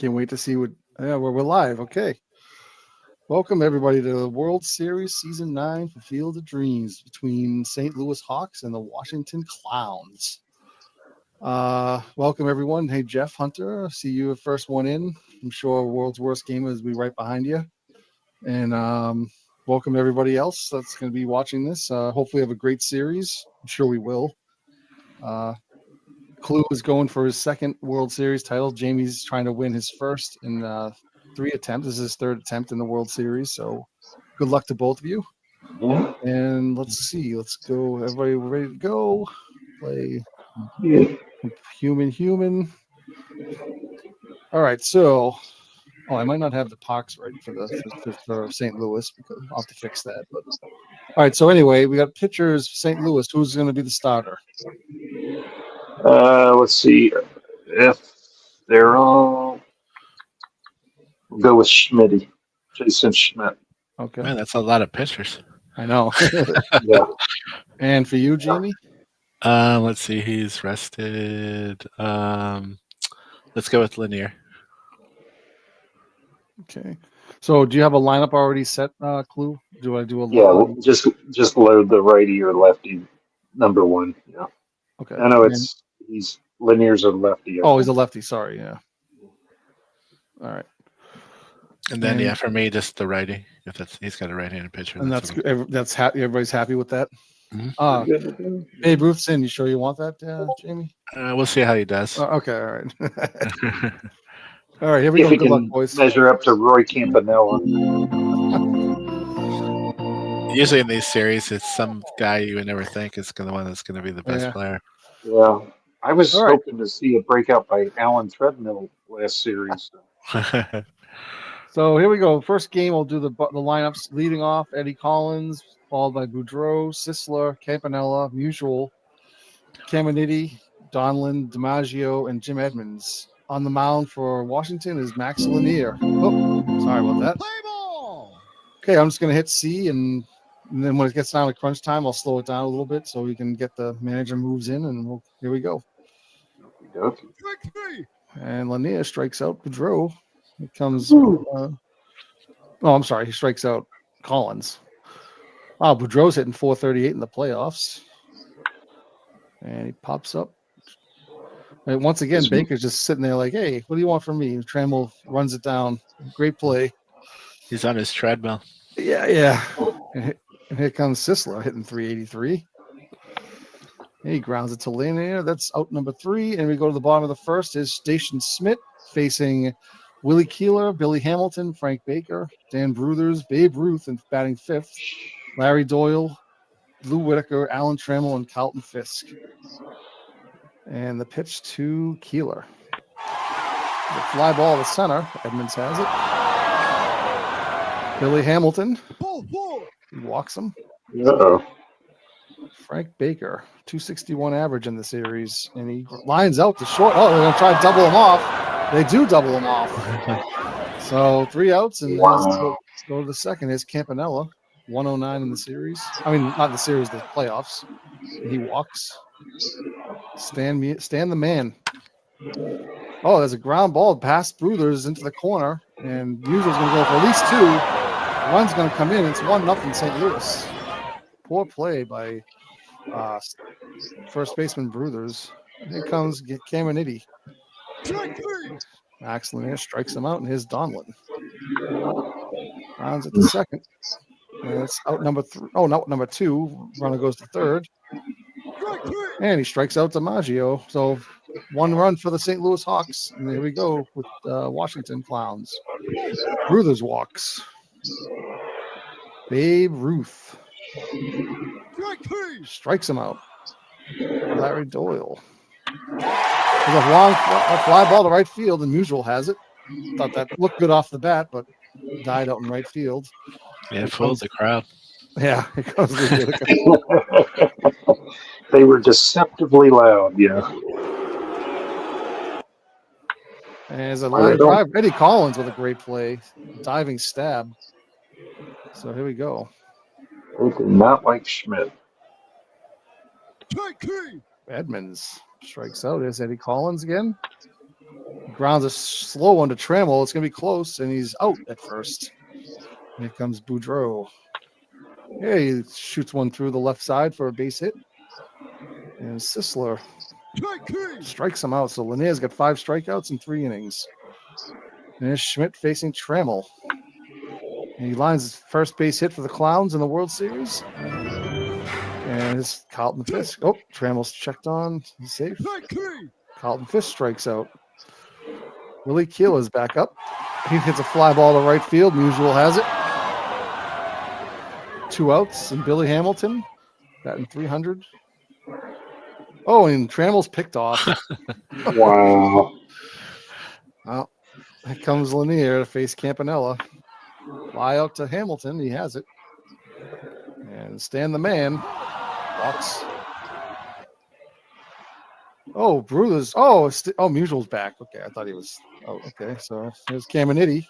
Can't wait to see what. Yeah, we're live. Okay. Welcome everybody to the World Series Season 9 for Field of Dreams between St. Louis Hawks and the Washington Clowns. Welcome everyone. Hey Jeff Hunter, I see you first one in. I'm sure World's Worst Game is be right behind you. And welcome everybody else that's going to be watching this. Hopefully have a great series. I'm sure we will. Clue is going for his second World Series title. Jamie's trying to win his first in 3 attempts. This is his third attempt in the World Series. So good luck to both of you. Yeah. And let's see. Let's go. Everybody ready to go? Play human. All right. So, I might not have the pucks right for St. Louis because I'll have to fix that. But all right. So anyway, we got pitchers. St. Louis. Who's going to be the starter? Let's see. If they're all, we'll go with Schmitty, Jason Schmidt. Okay. Man, that's a lot of pitchers. I know. Yeah. And for you, Jamie? Let's see. He's rested. Let's go with Lanier. Okay. So do you have a lineup already set, Clue? Do I do a Yeah. We'll just load the righty or lefty number one. Yeah. Okay. I know he's Lanier's a lefty. Oh, he's a lefty. Sorry. Yeah. All right. And then for me, just the righty. If he's got a right-handed pitcher. And that's happy. Everybody's happy with that. Mhm. Babe Ruth's in. You sure you want that, Jamie? We'll see how he does. Okay. All right. All right. Here we If go. he Good luck, can boys. measure up to Roy Campanella. Usually in these series, it's some guy you would never think is the one that's going to be the best player. Yeah. I was All right. hoping to see a breakout by Alan Treadmill last series. So here we go. First game, we'll do the lineups. Leading off, Eddie Collins, followed by Boudreau, Sisler, Campanella, Musial, Caminiti, Donlin, DiMaggio, and Jim Edmonds. On the mound for Washington is Max Lanier. Oh, sorry about that. Okay, I'm just going to hit C, and then when it gets down to crunch time, I'll slow it down a little bit so we can get the manager moves in, and here we go. Okay. And Lanier strikes out Boudreau. It comes. I'm sorry. He strikes out Collins. Wow, Boudreau's hitting 438 in the playoffs. And he pops up. And once again, Baker's just sitting there like, hey, what do you want from me? Trammell runs it down. Great play. He's on his treadmill. Yeah. And here comes Sisler hitting 383. And he grounds it to Lanier. That's out number 3. And we go to the bottom of the first is Station Smith facing Willie Keeler, Billy Hamilton, Frank Baker, Dan Bruthers, Babe Ruth, and batting 5th, Larry Doyle, Lou Whitaker, Alan Trammell, and Carlton Fisk. And the pitch to Keeler. The fly ball to center. Edmonds has it. Billy Hamilton. He walks him. Uh-oh. Frank Baker, 261 average in the series, and he lines out to short. Oh, they're going to try to double him off. They do double him off. So 3 outs, and let's go to the second. Here's Campanella, 109 in the series. I mean, not the series, the playoffs. He walks. Stand the man. Oh, there's a ground ball past Bruthers into the corner, and Musial's going to go for at least 2. Run's going to come in. It's 1-0 St. Louis. Poor play by first baseman Bruthers. Here comes Caminiti. Max Lanier strikes him out, and here's Donlin. Rounds at the second. And it's out number 3. Oh, no, number 2. Runner goes to third. And he strikes out DiMaggio. So 1 run for the St. Louis Hawks. And here we go with Washington Clowns. Bruthers walks. Babe Ruth strikes him out. Larry Doyle. There's a fly ball to right field, and Musial has it. Thought that looked good off the bat, but died out in right field. Yeah, fooled the crowd. Yeah, it comes They were deceptively loud, yeah. And there's a line drive. Eddie Collins with a great play. Diving stab. So here we go. They did not like Schmidt. Edmonds strikes out. There's Eddie Collins again. Grounds a slow one to Trammell. It's going to be close, and he's out at first. Here comes Boudreau. Yeah, he shoots one through the left side for a base hit. And Sisler strikes him out. So Lanier's got 5 strikeouts in 3 innings. And here's Schmidt facing Trammell. And he lines his first base hit for the Clowns in the World Series. And it's Carlton Fisk. Oh, Trammell's checked on. He's safe. Carlton Fisk strikes out. Willie Keeler's back up. He hits a fly ball to right field. Musial has it. 2 outs, and Billy Hamilton batting 300. Oh, and Trammell's picked off. Wow. Well, here comes Lanier to face Campanella. Fly out to Hamilton. He has it. And Stan the man walks. Oh, Brewers. Musial's back. Okay, I thought he was. Oh, okay. So here's Caminiti.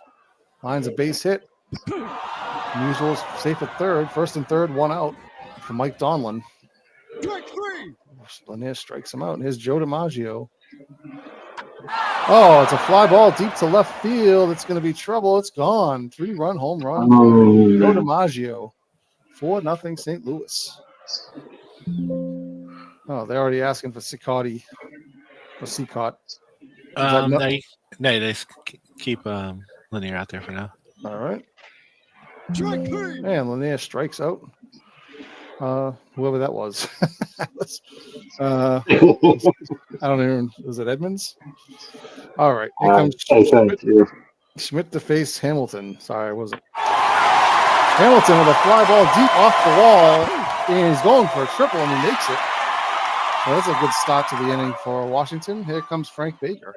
Lines a base hit. Musial's safe at third. First and third, 1 out for Mike Donlin. Lanier strikes him out. And here's Joe DiMaggio. Oh, it's a fly ball deep to left field. It's going to be trouble. It's gone. 3-run home run. Joe DiMaggio. 4-0 St. Louis. Oh, they're already asking for Cicotti. Or Cicotte. No, they just keep Lanier out there for now. All right. And Lanier strikes out. Whoever that was. I don't even. Was it Edmonds? All right. Here comes Schmidt to face Hamilton. Sorry, was it? Hamilton with a fly ball deep off the wall, and he's going for a triple, and he makes it. So that's a good start to the inning for Washington. Here comes Frank Baker.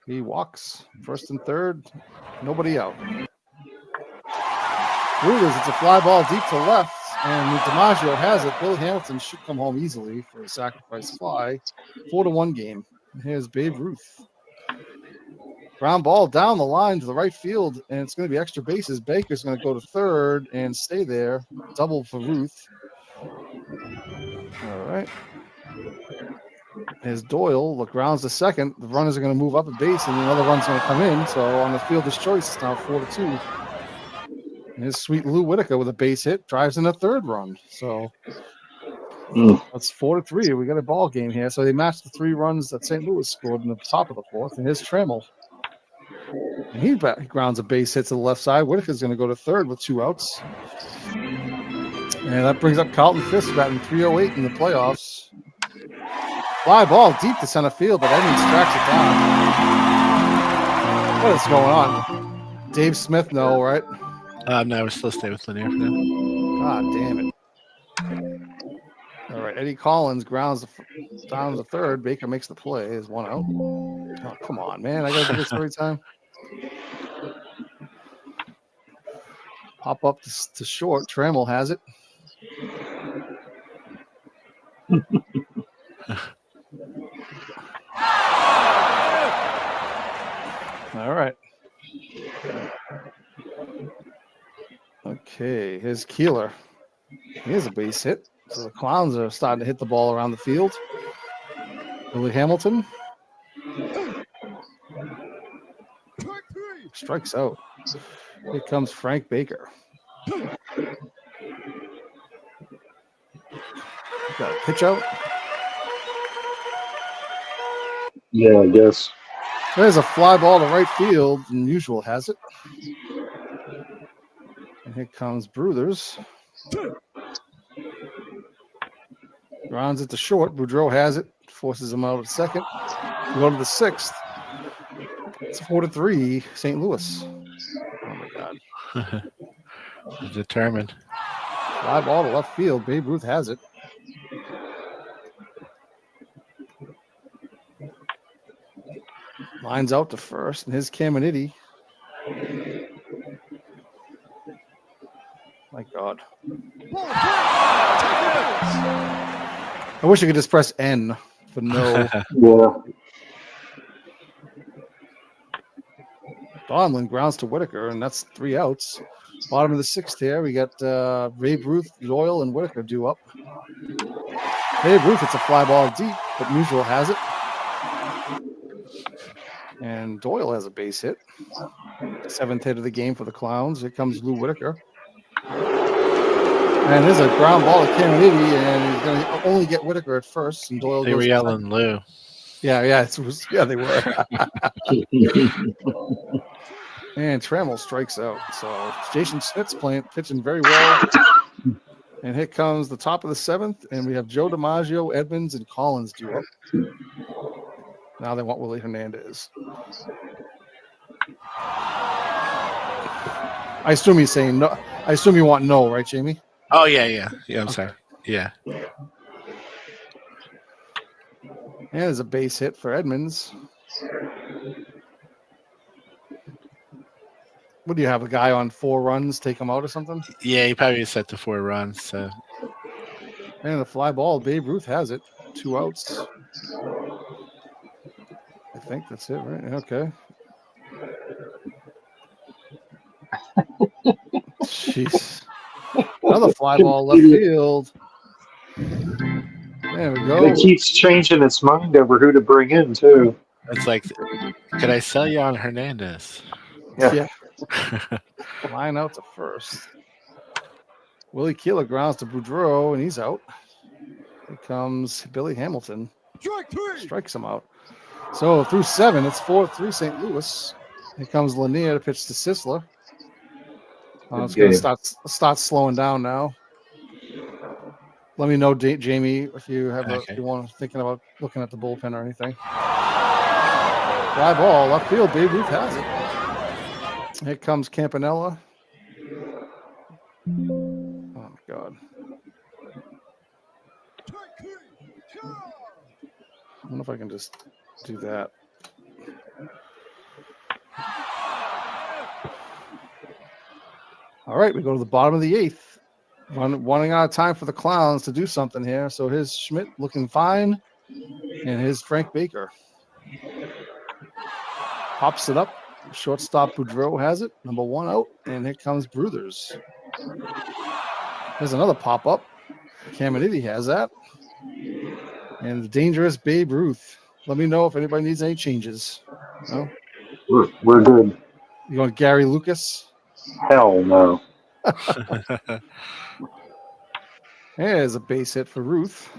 He walks first and third, nobody out. Brewers, it's a fly ball deep to left, and DiMaggio has it. Billy Hamilton should come home easily for a sacrifice fly. 4-1 game. Here's Babe Ruth. Ground ball down the line to the right field, and it's going to be extra bases. Baker's going to go to third and stay there. Double for Ruth. All right. Here's Doyle. The ground's to second. The runners are going to move up a base, and another run's going to come in. So on the fielder's choice, it's now 4-2. And here's sweet Lou Whitaker with a base hit. Drives in a third run. So that's 4-3. We got a ball game here. So they matched the 3 runs that St. Louis scored in the top of the 4th. And here's Trammell. And he grounds a base hit to the left side. Whitaker's going to go to third with 2 outs. And that brings up Carlton Fisk batting 308 in the playoffs. Fly ball deep to center field, but Edmonds tracks it down. What is going on? Dave Smith, no, right? No, we're still stay with Lanier for now. God damn it. All right, Eddie Collins grounds down to third. Baker makes the play. Is 1 out. Oh, come on, man. I got to do this every time. Pop up to short. Trammell has it. All right. Okay, here's Keeler. Here's a base hit. So the Clowns are starting to hit the ball around the field. Billy Hamilton strikes out. Here comes Frank Baker. Got a pitch out. Yeah, I guess. There's a fly ball to right field, and Musial has it. And here comes Bruthers. Grounds it to short. Boudreau has it. Forces him out at second. We go to the 6th. It's 4-3, St. Louis. Oh, my God. Determined. Fly ball to left field. Babe Ruth has it. Lines out to first, and his Caminiti. My God. I wish I could just press N for no. Yeah. Donlin grounds to Whitaker, and that's 3 outs. Bottom of the 6th here, we got Babe Ruth, Doyle, and Whitaker due up. Babe Ruth, it's a fly ball deep, but Musial has it. And Doyle has a base hit. 7th hit of the game for the Clowns. Here comes Lou Whitaker. And there's a ground ball to Caminiti, and he's going to only get Whitaker at first. And Doyle They were goes. yelling Lou. Yeah, they were. And Trammell strikes out. So Jason Schmidt's pitching very well. And here comes the top of the 7th, and we have Joe DiMaggio, Edmonds, and Collins due up. Now they want Willie Hernandez. I assume he's saying no. I assume you want no, right, Jamie? Oh yeah. I'm sorry. Yeah. And there's a base hit for Edmonds. What do you have? A guy on 4 runs, take him out or something? Yeah, he probably set to 4 runs. So And the fly ball, Babe Ruth has it. 2 outs. I think that's it, right? Okay. Jeez. Another fly ball left field. There we go. It keeps changing its mind over who to bring in, too. it's like, could I sell you on Hernandez? Yeah. Line out to first. Willie Keeler grounds to Boudreau, and he's out. Here comes Billy Hamilton. Strikes him out. So through 7, it's 4-3 St. Louis. Here comes Lanier to pitch to Sisler. It's going to start slowing down now. Let me know, Jamie, if you have if you want thinking about looking at the bullpen or anything. Fly ball, left field. Babe Ruth has it. Here comes Campanella. Oh my God. I wonder if I can just do that. All right, we go to the bottom of the 8th. Running out of time for the Clowns to do something here. So here's Schmidt looking fine. And here's Frank Baker. Pops it up. Shortstop Boudreau has it. Number 1 out. And here comes Bruthers. There's another pop-up. Caminiti has that. And the dangerous Babe Ruth. Let me know if anybody needs any changes. No? We're good. You want Gary Lucas? Hell no. There's a base hit for Ruth.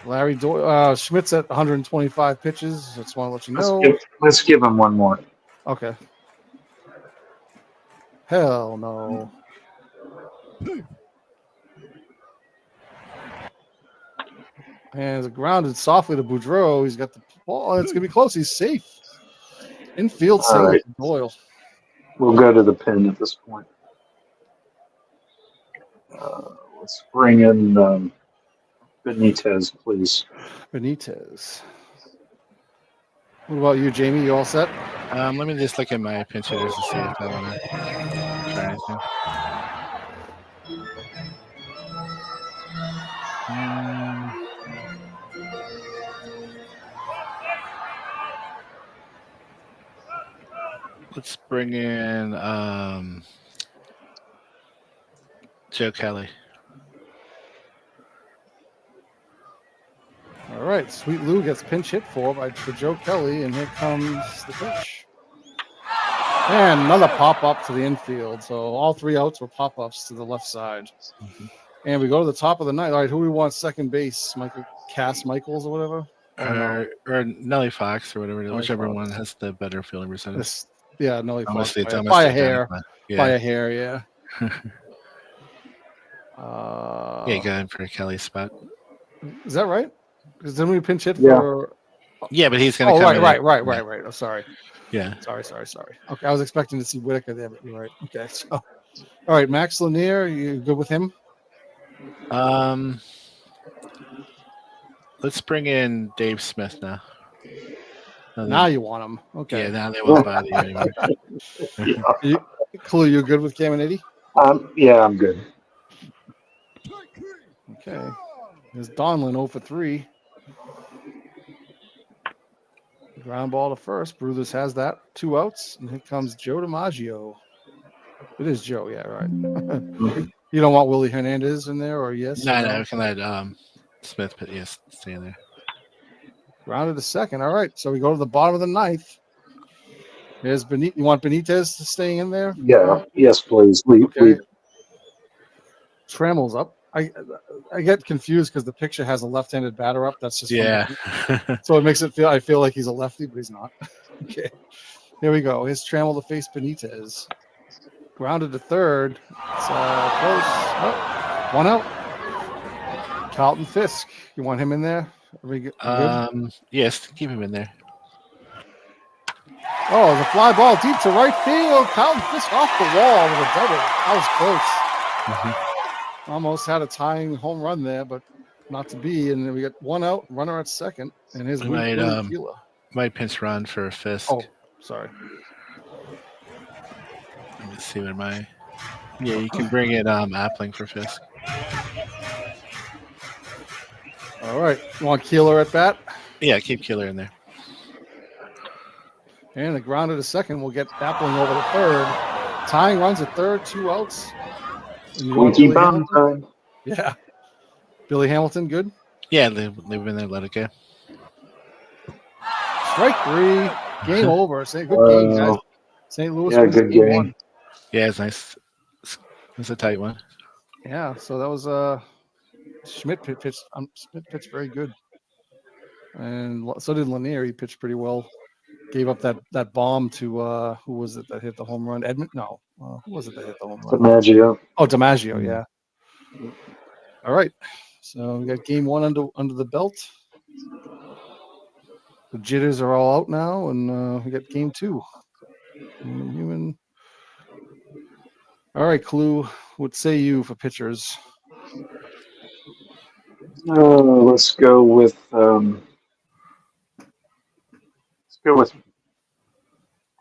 Larry Doyle. Schmidt's at 125 pitches. Just want to let you know. Let's give him one more. Okay. Hell no. And it's grounded softly to Boudreau. He's got the ball. It's going to be close. He's safe. Infield single right. Doyle. We'll go to the pen at this point. Let's bring in Benitez, please. Benitez. What about you, Jamie? You all set? Let me just look at my pinch hitters to see if I want to try anything. Let's bring in Joe Kelly. All right. Sweet Lou gets pinch hit for Joe Kelly, and here comes the pitch. And another pop-up to the infield. So all 3 outs were pop-ups to the left side. Mm-hmm. And we go to the top of the 9th. All right, who we want second base? Cass Michaels or whatever? Or Nelly Fox or whatever. Nelly Whichever Fox. one has the better fielding percentage. Nelly Fox. Honestly, it's almost By a hair. yeah. By a hair, yeah. Yeah, going for Kelly's spot. Is that right? Because then we pinch hit Yeah. for. Yeah, but he's going to Oh, come in. right. Oh, sorry. Yeah. Sorry. Okay, I was expecting to see Whitaker there, but you're right. Okay, so. All right, Max Lanier, you good with him? Let's bring in Dave Smith now. Now you want him. Okay. Yeah, now they won't bother you anymore. Clue, you good with Caminiti? Yeah, I'm good. Okay. There's Donlin 0 for 3. Ground ball to first. Bruthers has that. 2 outs. And here comes Joe DiMaggio. It is Joe, yeah, right. You don't want Willie Hernandez in there, or yes? No, we can let Smith, but yes, stay in there. Grounded to second. All right, so we go to the bottom of the ninth. Here's Benitez. You want Benitez staying in there? Yeah. Yes, please. Okay. Trammell's up. I get confused because the picture has a left-handed batter up. That's just Yeah. so it makes it feel. I feel like he's a lefty, but he's not. Okay, here we go. Here's Trammell to face Benitez. Grounded to third. It's close. Oh, one out. Carlton Fisk. You want him in there? Are we good? Yes, keep him in there. Oh, the fly ball deep to right field. Carlton Fisk off the wall with a double. That was close. Almost had a tying home run there, but not to be. And then we got one out, runner at second, and his Might, Willie Keeler. Might pinch run for Fisk. Oh, sorry. Let me see what my. Yeah, you can bring in Appling for Fisk. All right. You want Keeler at bat? Yeah, keep Keeler in there. And the ground to second will get Appling over to third. Tying runs at third, 2 outs. Squeaky bum time. Yeah. Billy Hamilton, good? Yeah, leave him in there, let it go. Strike 3. Game over. Good game, guys. St. Louis wins good game. 1. Yeah, it's nice. It's a tight one. Yeah, so that was Schmidt pitched. Schmidt pitched very good, and so did Lanier. He pitched pretty well. Gave up that bomb to who was it that hit the home run? Edmund? No, who was it that hit the home run? DiMaggio. Oh, DiMaggio. Yeah. All right, so we got game 1 under the belt. The jitters are all out now, and we got game 2. Human. All right, Clue. What say you for pitchers? Let's go with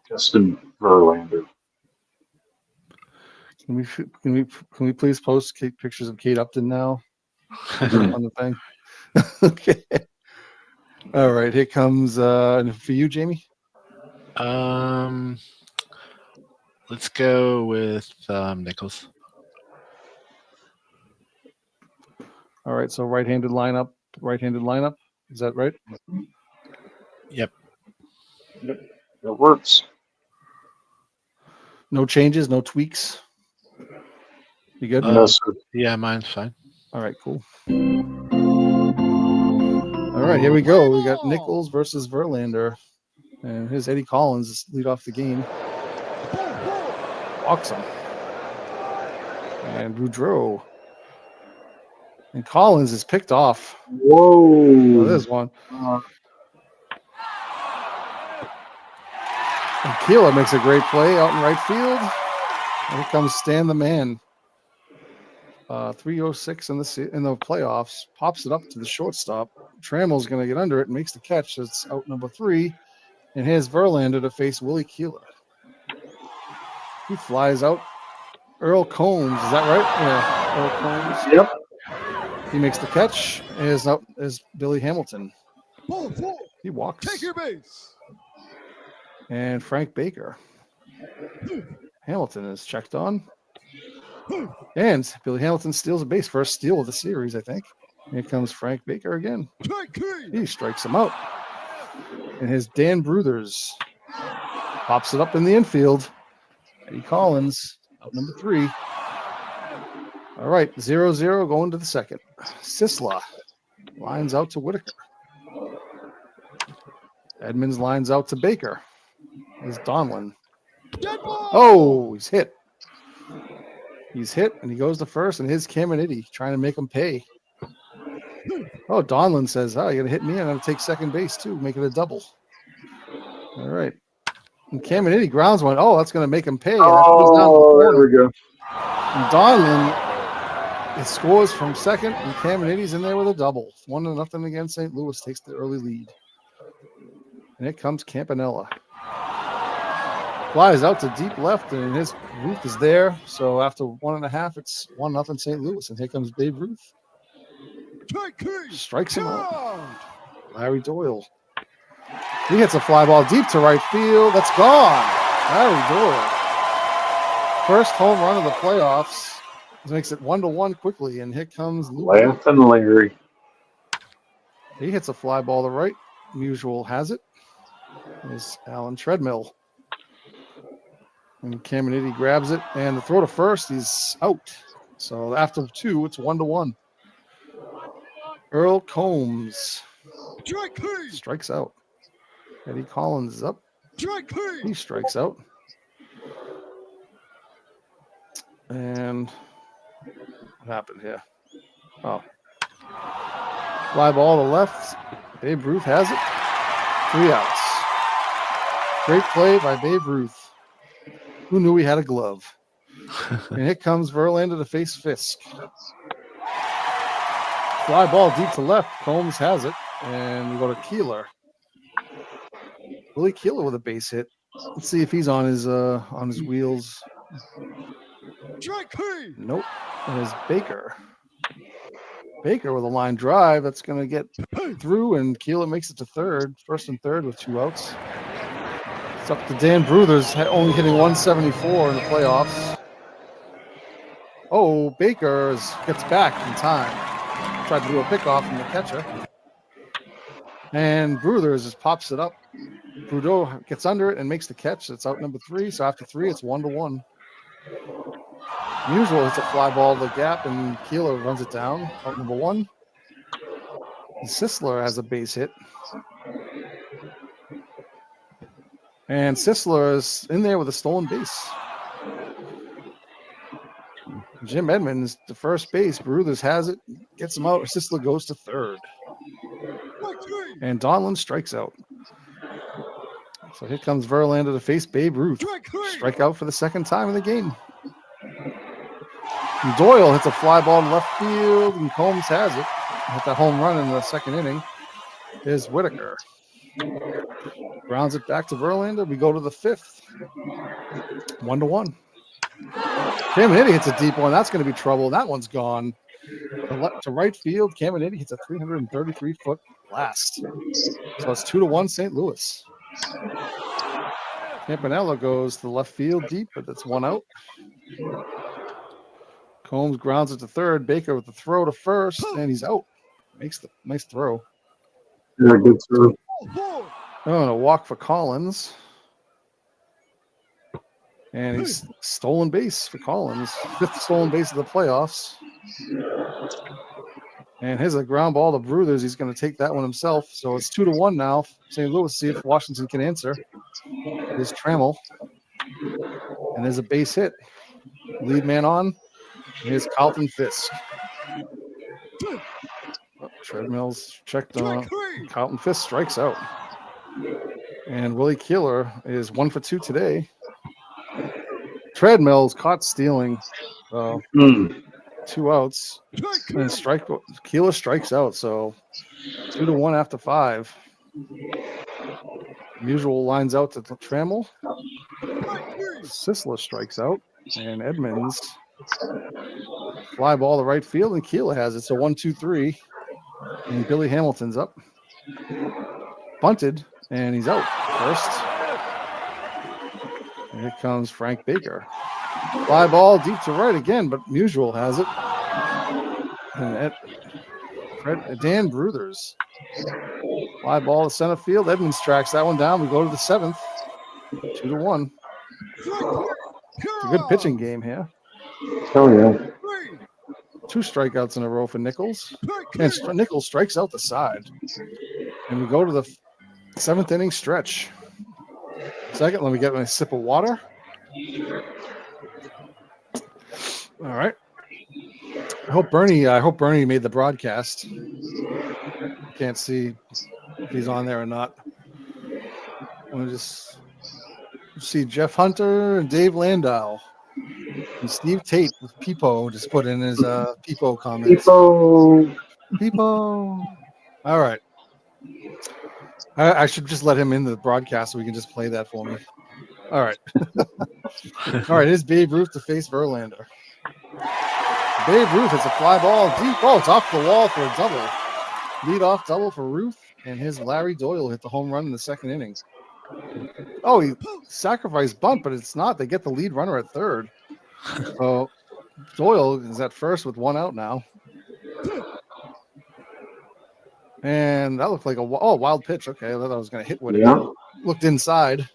Justin Verlander. Can we please post pictures of Kate Upton now on the thing? Okay. All right. Here comes for you, Jamie. Let's go with Nichols. All right. So right-handed lineup. Is that right? Yep. That works. No changes, no tweaks. You good? No, sir. Yeah, mine's fine. All right, cool. All right, here we go. We got Nichols versus Verlander. And here's Eddie Collins lead off the game. Walks him. And Boudreaux. And Collins is picked off. Whoa. Oh, there's one. And Keeler makes a great play out in right field. Here comes Stan the Man. 306 in the playoffs. Pops it up to the shortstop. Trammell's going to get under it and makes the catch. That's out number 3. And here's Verlander to face Willie Keeler. He flies out. Earl Combs, is that right? Yeah, Earl Combs. Yep. He makes the catch. Is Billy Hamilton. He walks. Take your base. And Frank Baker. Hamilton is checked on. And Billy Hamilton steals a base. First steal of the series, I think. Here comes Frank Baker again. He strikes him out. And his Dan Bruthers pops it up in the infield. Eddie Collins, out number 3. All right, 0-0 going to the second. Sisla lines out to Whitaker. Edmonds lines out to Baker. Here's Donlin. Oh, he's hit. He's hit, and he goes to first, and here's Caminiti trying to make him pay. Oh, Donlin says, you're going to hit me, and I'm going to take second base, too, make it a double. All right. And Caminiti grounds one. Oh, that's going to make him pay. Oh, there we go. And Donlin, it scores from second, and Caminiti's in there with a double. 1-0 against St. Louis, takes the early lead. And here comes Campanella. Flies out to deep left, and his Ruth is there. So after 1.5, it's 1-0 St. Louis. And here comes Babe Ruth. Strikes him out. Larry Doyle. He hits a fly ball deep to right field. That's gone. Larry Doyle. First home run of the playoffs. This makes it 1-1 quickly. And here comes Laughing Larry. He hits a fly ball to right. Musial has it. Is Alan Treadmill. And Caminiti grabs it, and the throw to first, he's out. So after 2, it's 1-1. Earl Combs strikes out. Eddie Collins is up. He strikes out. And what happened here? Oh. Fly ball to left. Babe Ruth has it. 3 outs. Great play by Babe Ruth. Who knew he had a glove? And here comes Verlander to face Fisk. Fly ball deep to left. Combs has it. And we go to Keeler. Willie Keeler with a base hit. Let's see if he's on his wheels. Nope. It is Baker. Baker with a line drive that's going to get through, and Keeler makes it to third, first and third with 2 outs. It's up to Dan Bruthers, only hitting 174 in the playoffs. Oh, Baker gets back in time. Tried to do a pickoff from the catcher. And Bruthers just pops it up. Brudeau gets under it and makes the catch. It's out number 3. So after 3, it's 1-1. Musial hits a fly ball to the gap, and Keeler runs it down. Out number 1. And Sisler has a base hit. And Sisler is in there with a stolen base. Jim Edmonds to first base. Bruthers has it, gets him out. Sisler goes to third. And Donlin strikes out. So here comes Verlander to face Babe Ruth. Strike out for the second time in the game. And Doyle hits a fly ball in left field, and Combs has it. Hit that home run in the second inning. Is Whitaker. Grounds it back to Verlander. We go to the 5th. 1-1. Caminiti hits a deep one. That's going to be trouble. That one's gone. To right field, Caminiti hits a 333-foot blast. So it's 2-1 St. Louis. Campanella goes to the left field deep, but that's 1 out. Combs grounds it to third. Baker with the throw to first, and he's out. Makes the nice throw. Yeah, good throw. Oh, and a walk for Collins. And he's stolen base for Collins. 5th stolen base of the playoffs. And here's a ground ball to Bruthers. He's going to take that one himself. So it's 2-1 now. St. Louis, see if Washington can answer. There's Trammell. And there's a base hit. Lead man on. Here's Carlton Fisk. Oh, Treadmill's checked on. Carlton Fisk strikes out. And Willie Keeler is 1 for 2 today. Treadmill's caught stealing. 2 outs. And Keeler strikes out. So 2-1 after 5. Musial lines out to Trammell. Sisler strikes out. And Edmonds. Fly ball to right field, and Keeler has it. So 1-2-3. And Billy Hamilton's up. Bunted, and he's out first. And here comes Frank Baker. Fly ball deep to right again, but Musial has it. And Dan Bruthers. Fly ball to center field. Edmonds tracks that one down. We go to the 7th. 2-1. It's a good pitching game here. Oh, yeah. 2 strikeouts in a row for Nichols. And Nichols strikes out the side. And we go to the 7th inning stretch. Second, let me get my sip of water. All right. I hope Bernie made the broadcast. Can't see if he's on there or not. I want to just see Jeff Hunter and Dave Landau. And Steve Tate with Peepo just put in his Peepo comments. Peepo. All right. I should just let him in the broadcast so we can just play that for me. All right. All right. Here's Babe Ruth to face Verlander. Babe Ruth hits a fly ball deep. Oh, it's off the wall for a double. Lead off double for Ruth. And his Larry Doyle hit the home run in the second inning. Oh, he sacrificed bunt, but it's not. They get the lead runner at third. So Doyle is at first with 1 out now. And that looked like a wild pitch. Okay, I thought I was going to hit Whitaker. Yeah. Looked inside.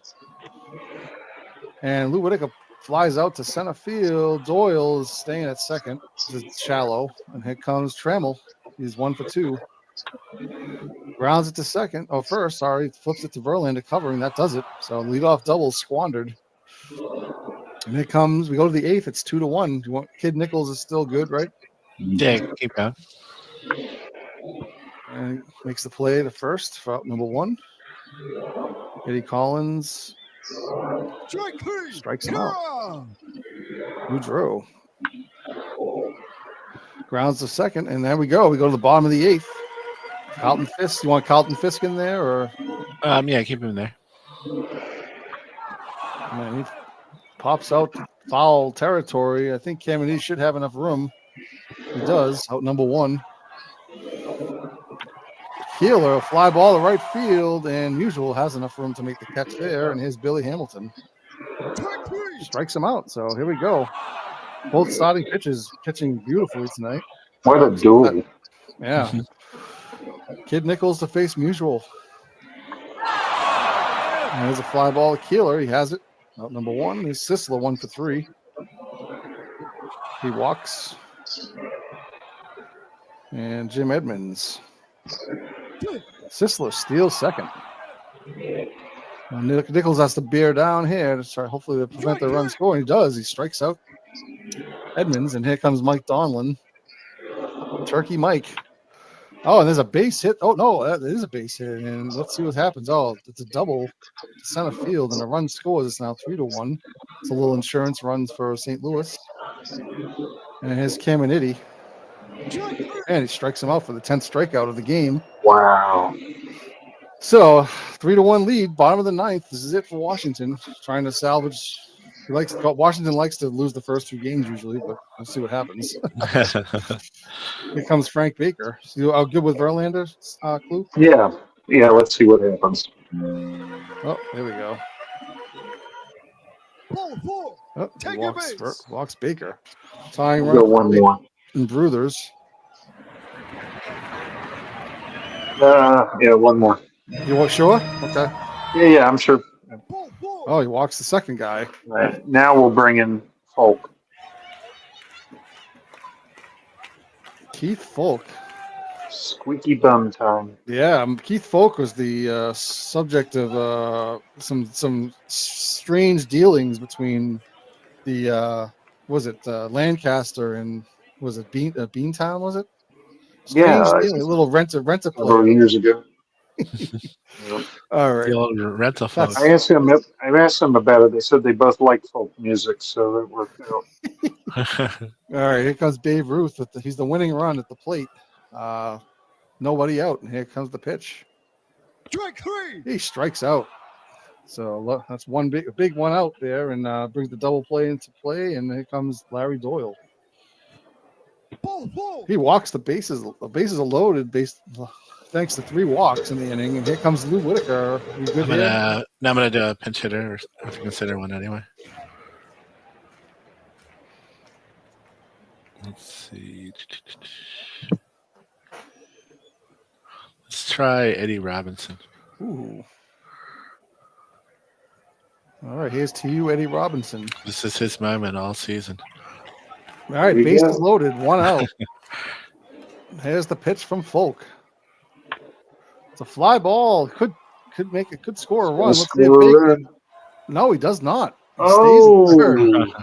And Lou Whitaker flies out to center field. Doyle is staying at second. It's shallow. And here comes Trammell. He's 1 for 2. Grounds it to second. Oh, first, sorry. Flips it to Verlander covering. That does it. So leadoff double squandered. And here comes, we go to the 8th. It's 2-1. Kid Nichols is still good, right? Yeah, keep going. And makes the play the first for out number 1. Eddie Collins strikes him out. Boudreaux grounds to second, and there we go. We go to the bottom of the 8th. Carlton Fisk. You want Carlton Fisk in there, or? Yeah, keep him there. Man, he pops out foul territory. I think Caminiti should have enough room. He does. Out number 1. Keeler, fly ball to right field, and Musial has enough room to make the catch there. And here's Billy Hamilton. Strikes him out. So here we go. Both starting pitchers pitching beautifully tonight. What a duel. Yeah. Kid Nichols to face Musial. And there's a fly ball to Keeler. He has it. Out number 1 is Sisler, 1 for 3. He walks. And Jim Edmonds. Sisler steals second. Nichols has to bear down here to try, hopefully, to prevent the run score. He does. He strikes out Edmonds, and here comes Mike Donlin. Turkey Mike. Oh, and there's a base hit. Oh, no, that is a base hit. And let's see what happens. Oh, it's a double to center field, and the run scores. It's now 3-1. It's a little insurance run for St. Louis. And here's Caminiti. And he strikes him out for the 10th strikeout of the game. Wow. So 3-1 lead, bottom of the 9th. This is it for Washington, trying to salvage. Washington likes to lose the first 2 games usually, but let's see what happens. Here comes Frank Baker. So you good with Verlander, Clue? Yeah. Yeah, let's see what happens. Oh, there we go. Oh, he walks Baker. Tying We'll go run 1-1. and Bruthers. Yeah, 1 more. You want sure? Okay. Yeah, I'm sure. Oh, he walks the second guy. Right. Now we'll bring in Folk. Keith Folk. Squeaky bum time. Yeah, Keith Folk was the subject of some strange dealings between the Lancaster and was it Beantown? Was it? Yeah, a little rent a several play. years ago. All right. The old rental folks. I asked them about it. They said they both like folk music, so it worked out. All right, here comes Babe Ruth. He's the winning run at the plate. Nobody out, and here comes the pitch. Strike 3. He strikes out. So that's one big one out there, and brings the double play into play. And here comes Larry Doyle. He walks the bases. The bases are loaded thanks to 3 walks in the inning. And here comes Lou Whitaker. You good here? Now I'm gonna do a pinch hitter, or I have to consider one anyway. Let's see. Let's try Eddie Robinson. Ooh. All right, here's to you, Eddie Robinson. This is his moment all season. All right, There you bases go. loaded, 1 out. Here's the pitch from Folk. It's a fly ball. Could score a run. Let's see if no, he does not. He stays at third. Oh,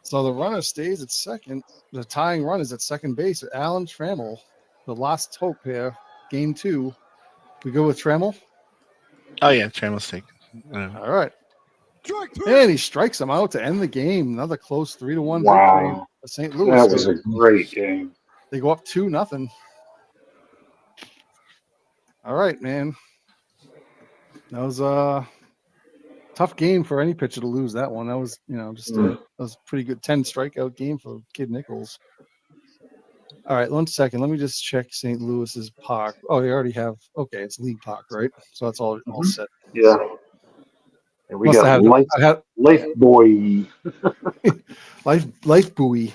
So the runner stays at second. The tying run is at second base. Alan Trammell, the last hope here. Game 2. We go with Trammell. Oh yeah, Trammell's taken. All right. Strike 3. And he strikes him out to end the game. Another close 3-1 Wow. victory for St. Louis. that was a great game. They go up 2-0. All right, man. That was a tough game for any pitcher to lose that one. That was, that was a pretty good 10 strikeout game for Kid Nichols. All right, 1 second. Let me just check St. Louis's park. Oh, they already have. Okay, it's League Park, right? So that's all set. Yeah. And we Must got have Life Boy. Life buoy.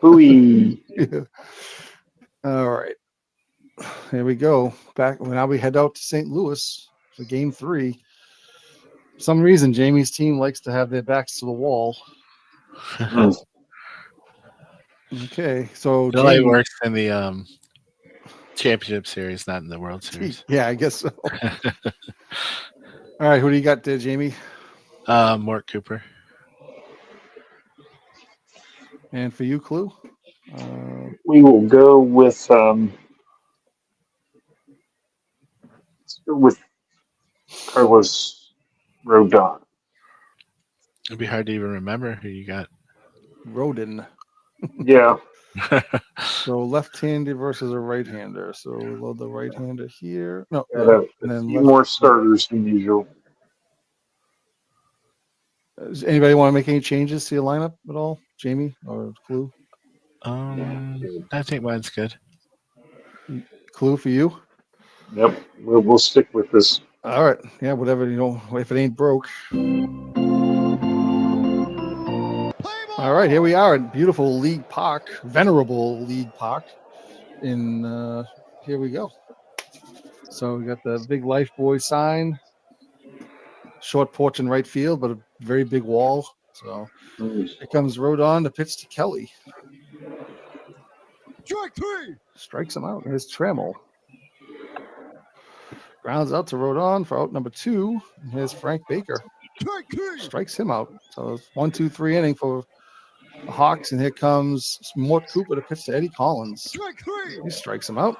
Bowie. All right. here we go. Now we head out to St. Louis for game 3. For some reason, Jamie's team likes to have their backs to the wall. Mm. Okay, so It only Jamie, works in the championship series, not in the World Series. yeah, I guess so. All right, who do you got there, Jamie? Mort Cooper. And for you, Clue? We will go with let's go with Carlos Rodon. It'd be hard to even remember who you got. Rodin. Yeah, So left-handed versus a right-hander. So we'll load the right-hander here. No, got a and then few more starters than usual. Does anybody want to make any changes to your lineup at all, Jamie or Clue? I think mine's good. Clue for you. Yep, we'll stick with this. All right, yeah, whatever if it ain't broke. All right, here we are at beautiful League Park, venerable League Park. Here we go. So we got the big Life Boy sign, short porch in right field, but a very big wall. So here comes Rodon to pitch to Kelly. Strike 3. Strikes him out. Here's Trammell. Grounds out to Rodon for out number 2. And here's Frank Baker. Strike 3. Strikes him out. So it's 1-2-3 inning for the Hawks. And here comes Mort Cooper to pitch to Eddie Collins. Strike 3. He strikes him out.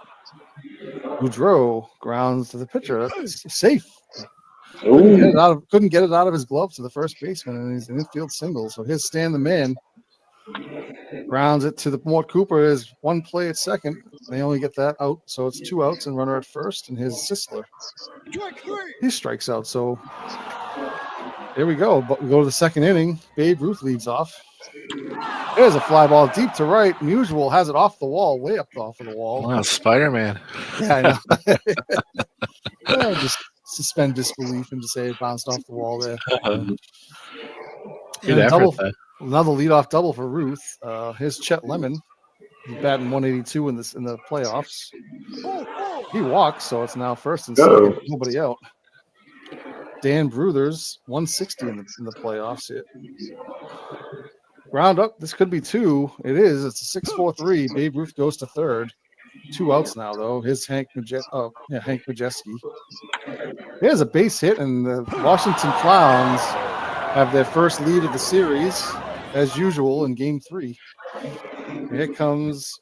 Boudreau grounds to the pitcher. That's safe. Couldn't get it out of his glove to the first baseman, and he's an infield single. So here's Stan the man. Grounds it to the Mort Cooper. Is one play at second. They only get that out, so it's 2 outs and runner at first. And here's Sisler. Strike 3. He strikes out. So here we go. But we go to the second inning. Babe Ruth leads off. There's a fly ball deep to right. Musial has it off the wall, way up off of the wall. Wow, Spider-Man. Yeah, I know. Yeah, just suspend disbelief and just say it bounced off the wall there. Good And effort, though. another leadoff double for Ruth. Here's Chet Lemon. He's batting 182 in the playoffs. He walks, so it's now first and second. Nobody out. Dan Bruthers, 160 in the playoffs. Round up. This could be 2. It is. It's a 6-4-3. Babe Ruth goes to third. 2 outs now, though. Here's Hank Majeski. Here's a base hit, and the Washington Clowns have their first lead of the series, as usual, in Game 3. Here comes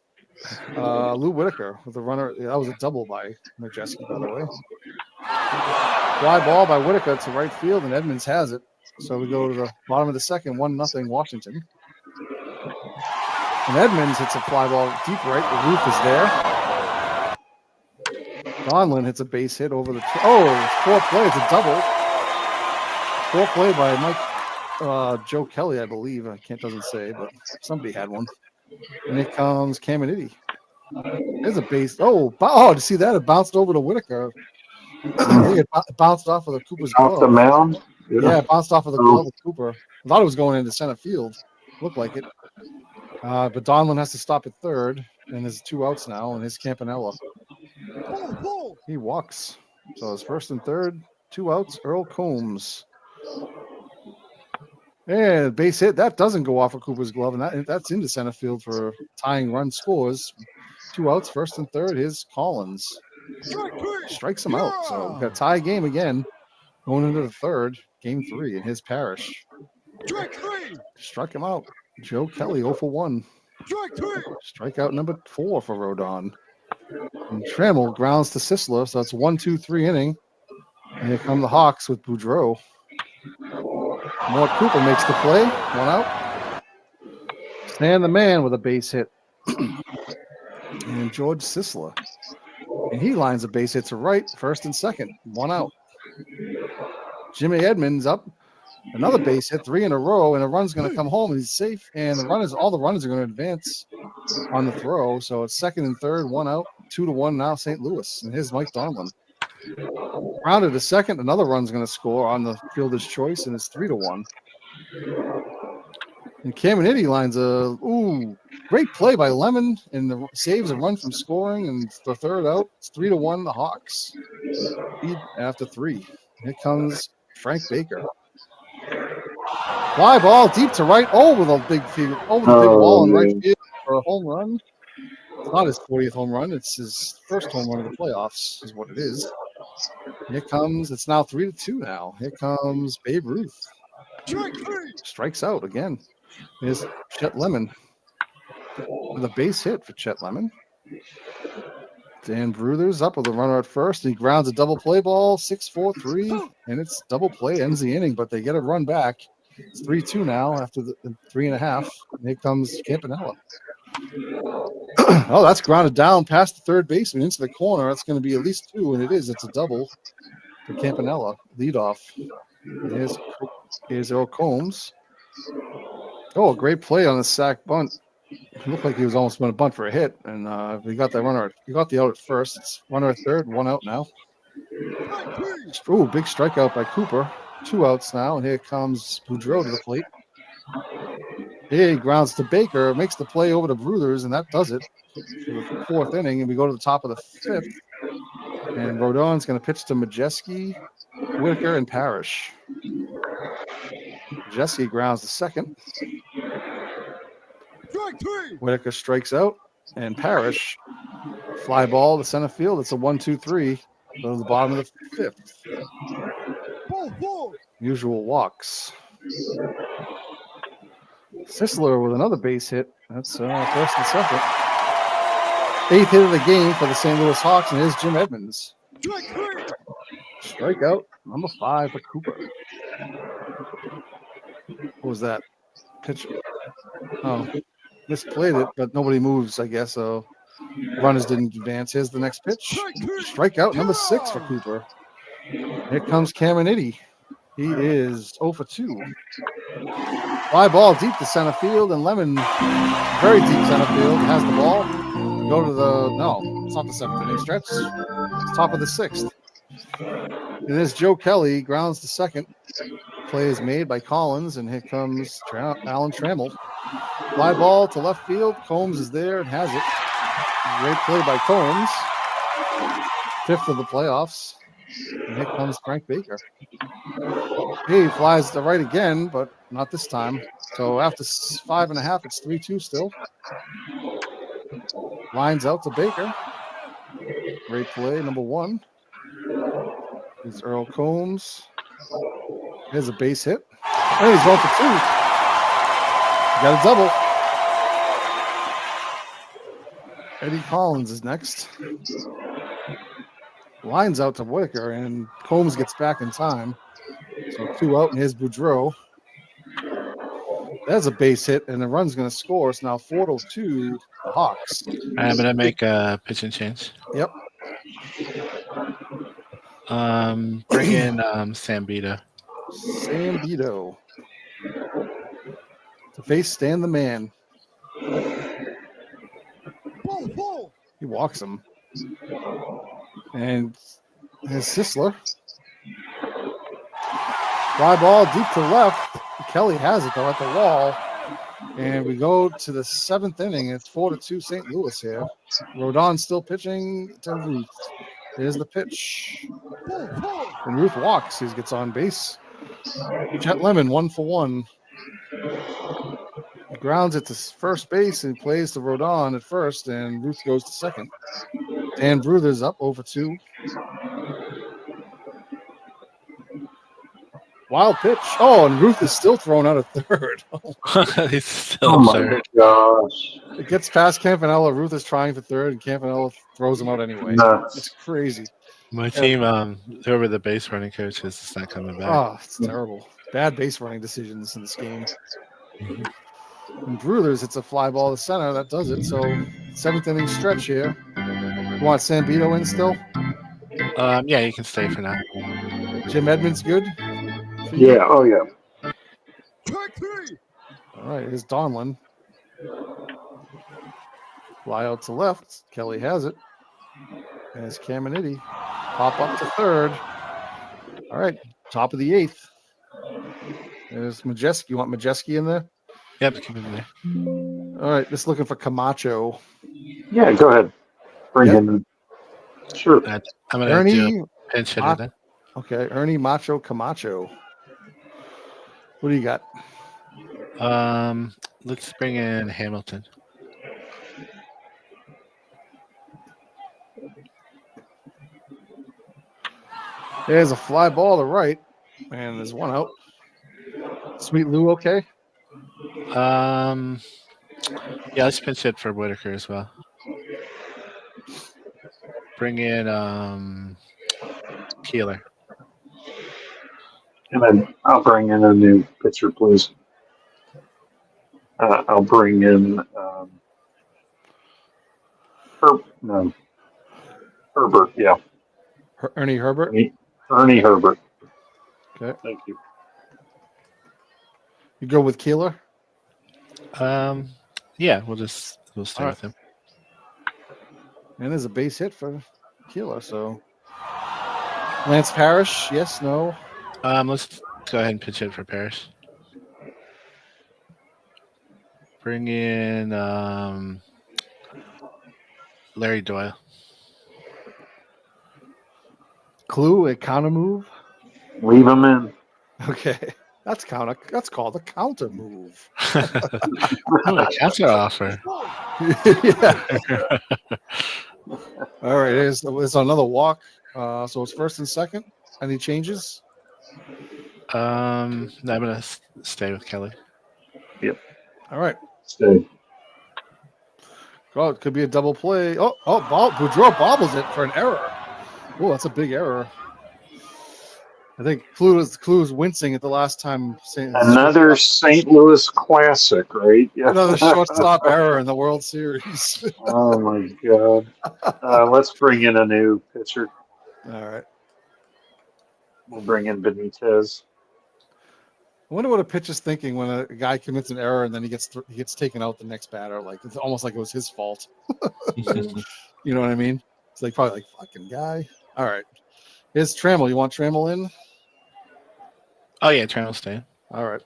Lou Whitaker with a runner. That was a double by Majeski, by the way. Fly ball by Whitaker to right field, and Edmonds has it. So we go to the bottom of the second, 1-0 Washington. And Edmonds hits a fly ball deep right. The roof is there. Donlin hits a base hit over the. It's 4 play. It's a double. 4 play by Joe Kelly, I believe. Doesn't say, but somebody had one. And here comes Caminiti. There's a base. To see that? It bounced over to Whitaker. I think it bounced off of the Cooper's glove. Off the mound? Yeah, it bounced off of the glove of Cooper. I thought it was going into center field. Looked like it. But Donlin has to stop at third, and there's 2 outs now, and his Campanella. He walks. So it's first and third, 2 outs, Earl Combs. And base hit. That doesn't go off of Cooper's glove, and that's into center field for tying run scores. 2 outs, first and third. Here's Collins. Strikes him out. So we've got a tie game again going into the third, Game 3 in his parish. Struck him out. Joe Kelly 0 for 1. Strikeout number 4 for Rodon. And Trammell grounds to Sisler, so it's 1-2-3 inning. And here come the Hawks with Boudreau. Mort Cooper makes the play. 1 out. Stan the man with a base hit. And George Sisler. And he lines a base hit to right, first and second. 1 out. Jimmy Edmonds up. Another base hit, 3 in a row, and a run's going to come home, and he's safe. And all the runners are going to advance on the throw. So it's second and third, 1 out, 2-1 now St. Louis. And here's Mike Donlin. Rounded to second, another run's going to score on the fielder's choice, and it's 3-1. And Caminiti lines a great play by Lemon, and the saves a run from scoring, and the third out. It's 3-1. The Hawks lead after 3. Here comes Frank Baker. Fly ball deep to right over the big wall in right field for a home run. It's not his 40th home run. It's his first home run of the playoffs, is what it is. Here comes. It's now 3-2 now. Here comes Babe Ruth. Strike 3. Strikes out again. Here's Chet Lemon with a base hit for Chet Lemon. Dan Bruthers up with a runner at first. He grounds a double play ball, 6-4-3, and it's double play, ends the inning, but they get a run back. It's 3-2 now after the 3.5. And here comes Campanella. Oh, that's grounded down past the third baseman into the corner. That's going to be at least 2, and it is. It's a double for Campanella, leadoff. Here's Earl Combs. Oh, a great play on the sack bunt. It looked like he was almost going to bunt for a hit, and we got that runner. We got the out at first. It's runner at third, 1 out now. Oh, big strikeout by Cooper. 2 outs now, and here comes Boudreau to the plate. Here he grounds to Baker, makes the play over to Bruthers, and that does it for the 4th inning. And we go to the top of the 5th, and Rodon's going to pitch to Majeski, Whitaker, and Parrish. Majeski grounds to second. Strike 3. Whitaker strikes out, and Parrish fly ball to center field. It's a 1-2-3. Go to the bottom of the 5th. Ball 4. Usual walks. Sisler with another base hit. That's first and second. 8th hit of the game for the St. Louis Hawks, and here's Jim Edmonds. Strike 3. Strikeout number 5 for Cooper. What was that? Pitch. Oh, misplayed it, but nobody moves, I guess. So runners didn't advance. Here's the next pitch. Strikeout number 6 for Cooper. Here comes Caminiti. He is 0 for 2. Fly ball deep to center field, and Lemon, very deep center field, has the ball. Go to it's not the 7th inning stretch. It's top of the 6th. And there's Joe Kelly, grounds to second. Play is made by Collins, and here comes Alan Trammell. Fly ball to left field. Combs is there and has it. Great play by Combs. 5th of the playoffs. And here comes Frank Baker. He flies to right again, but not this time. So after 5.5, it's 3-2 still. Lines out to Baker. Great play, number 1. Here's Earl Combs. Here's a base hit. And he's 1 for 2. Got a double. Eddie Collins is next. Lines out to Whitaker, and Combs gets back in time. So 2 out, and here's Boudreau. That's a base hit, and the run's going to score. It's now 4-2, the Hawks. I'm going to make a pitching change. Yep. Bring in Sambito. Sambito. To face Stan the Man. Ball 4. He walks him. And here's Sisler. Fly ball deep to left. Kelly has it, though, at the wall. And we go to the 7th inning. It's 4-2 St. Louis here. Rodon still pitching to Ruth. Here's the pitch. Ball 4. And Ruth walks. He gets on base. Chet Lemon, 1 for 1. He grounds it to first base and plays to Rodon at first, and Ruth goes to second. Dan Bruthers up 0 for 2. Wild pitch. Oh, and Ruth is still thrown out at third. He's still Oh my third. gosh. It gets past Campanella. Ruth is trying for third, and Campanella throws him out anyway. Nuts. It's crazy. My team, whoever the base running coach is not coming back. Oh, it's terrible. Bad base running decisions in this game. And Bruthers, it's a fly ball to center. That does it. So 7th inning stretch here. You want Sambito in still? Yeah, you can stay for now. Jim Edmonds good? For you? Yeah, oh yeah. Strike 3. All right, here's Donlin. Fly out to left. Kelly has it. There's Caminiti. Pop up to third. All right, top of the 8th. There's Majeski. You want Majeski in there? Yep, keep it there. All right, just looking for Camacho. Yeah, go ahead. Bring Yep. in. Sure. I'm gonna do Ernie. a pinch hitter Ma- then. Okay, Ernie Macho Camacho. What do you got? Let's bring in Hamilton. There's a fly ball to right, and there's one out. Sweet Lou, okay. Yeah, let's pinch hit for Whitaker as well. Bring in Keeler. And then I'll bring in a new pitcher, please. I'll bring in Herbert. Yeah, Ernie Herbert. Ernie Herbert. Okay, Thank you. you go with Keeler. Yeah, we'll stay All right. with him. And there's a base hit for Keeler. So Lance Parrish, yes, no. Let's go ahead and pitch hit for Parrish. Bring in Larry Doyle. Clue, a counter move. Leave him in. Okay, that's called a counter move. Oh, a counter offer. Yeah. All right, there's another walk. So it's first and second. Any changes? No, I'm gonna stay with Kelly. All right. Stay. Oh, it could be a double play. Boudreaux bobbles it for an error. Oh, that's a big error. I think Clue is wincing at the last time. Another St. Louis classic, right? Yeah. Another shortstop error in the World Series. Oh my God. Let's bring in a new pitcher. All right. We'll bring in Benitez. I wonder what a pitcher's thinking when a guy commits an error and then he gets taken out the next batter. Like it's almost like it was his fault. You know what I mean? It's like probably like fucking guy. All right. Here's Trammell. You want Trammell in? Oh yeah, Trammell staying. All right.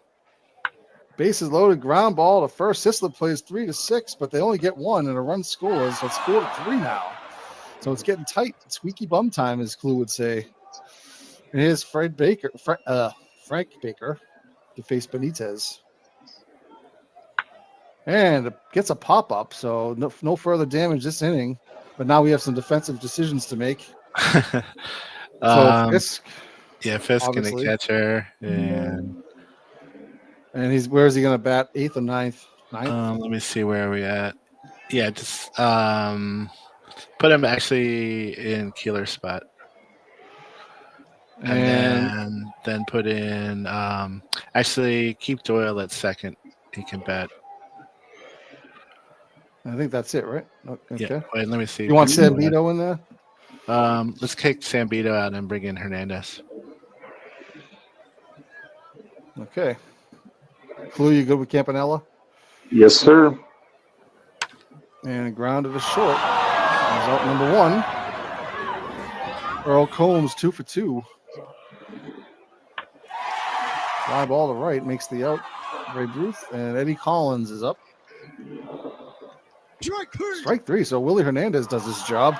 Bases loaded, ground ball to first. Sisler plays 3-6, but they only get one and a run scores. So it's 4-3 now. So it's getting tight. Squeaky bum time, as Clue would say. And here's Frank Baker to face Benitez. And it gets a pop-up, so no further damage this inning. But now we have some defensive decisions to make. So Fisk. Yeah, Fisk in the obviously. catcher. And where is he going to bat? 8th or 9th? 9th? let me see where are we at. Yeah, just put him actually in Keeler's spot. And then put in actually keep Doyle at second. He can bat. I think that's it, right? Okay. Yeah. Wait, let me see. You want Sambito in there? Let's kick Sambito out and bring in Hernandez. Okay. Clue, you good with Campanella? Yes, sir. And grounded to short. Result number 1. Earl Combs 2 for 2. Fly ball to right makes the out. Ray Ruth and Eddie Collins is up. Strike 3. So Willie Hernandez does his job.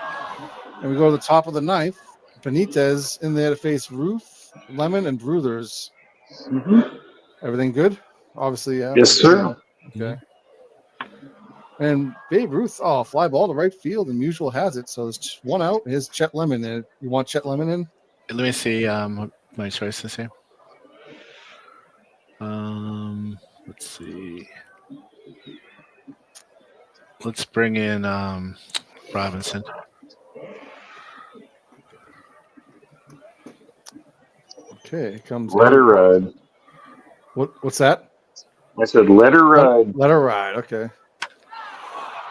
And we go to the top of the 9th. Benitez in there to face Ruth, Lemon, and Bruthers. Mm-hmm. Everything good? Obviously, yeah. Yes, sir. Okay. And Babe Ruth, fly ball to right field, and Musial has it. So there's one out. Here's Chet Lemon. And you want Chet Lemon in? Let me see what my choices here. Let's see. Let's bring in Robinson. Okay, comes. Let her ride. What's that? I said let her ride. Let her ride. Okay.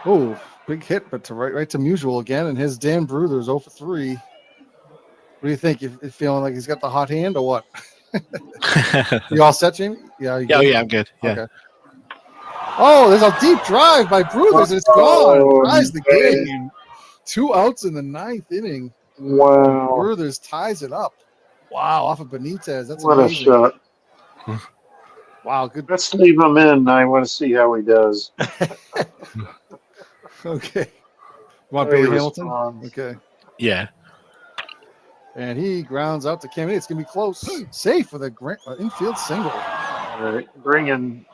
Oh, big hit, but to right to Musial again, and his Dan Bruthers 0 for 3. What do you think? You feeling like he's got the hot hand or what? You all set, Jamie? Yeah. Yeah, I'm good. Yeah. Okay. Oh, there's a deep drive by Bruthers, and it's gone. Ties the game. 2 outs in the 9th inning. Wow. Bruthers ties it up. Wow, off of Benitez. That's What amazing. a shot. Wow, good. Let's leave him in. I want to see how he does. Okay. You want How he Billy Hamilton? responds. Okay. Yeah. And he grounds out to Cam Newton. It's going to be close. Safe with a infield single. All right, bring in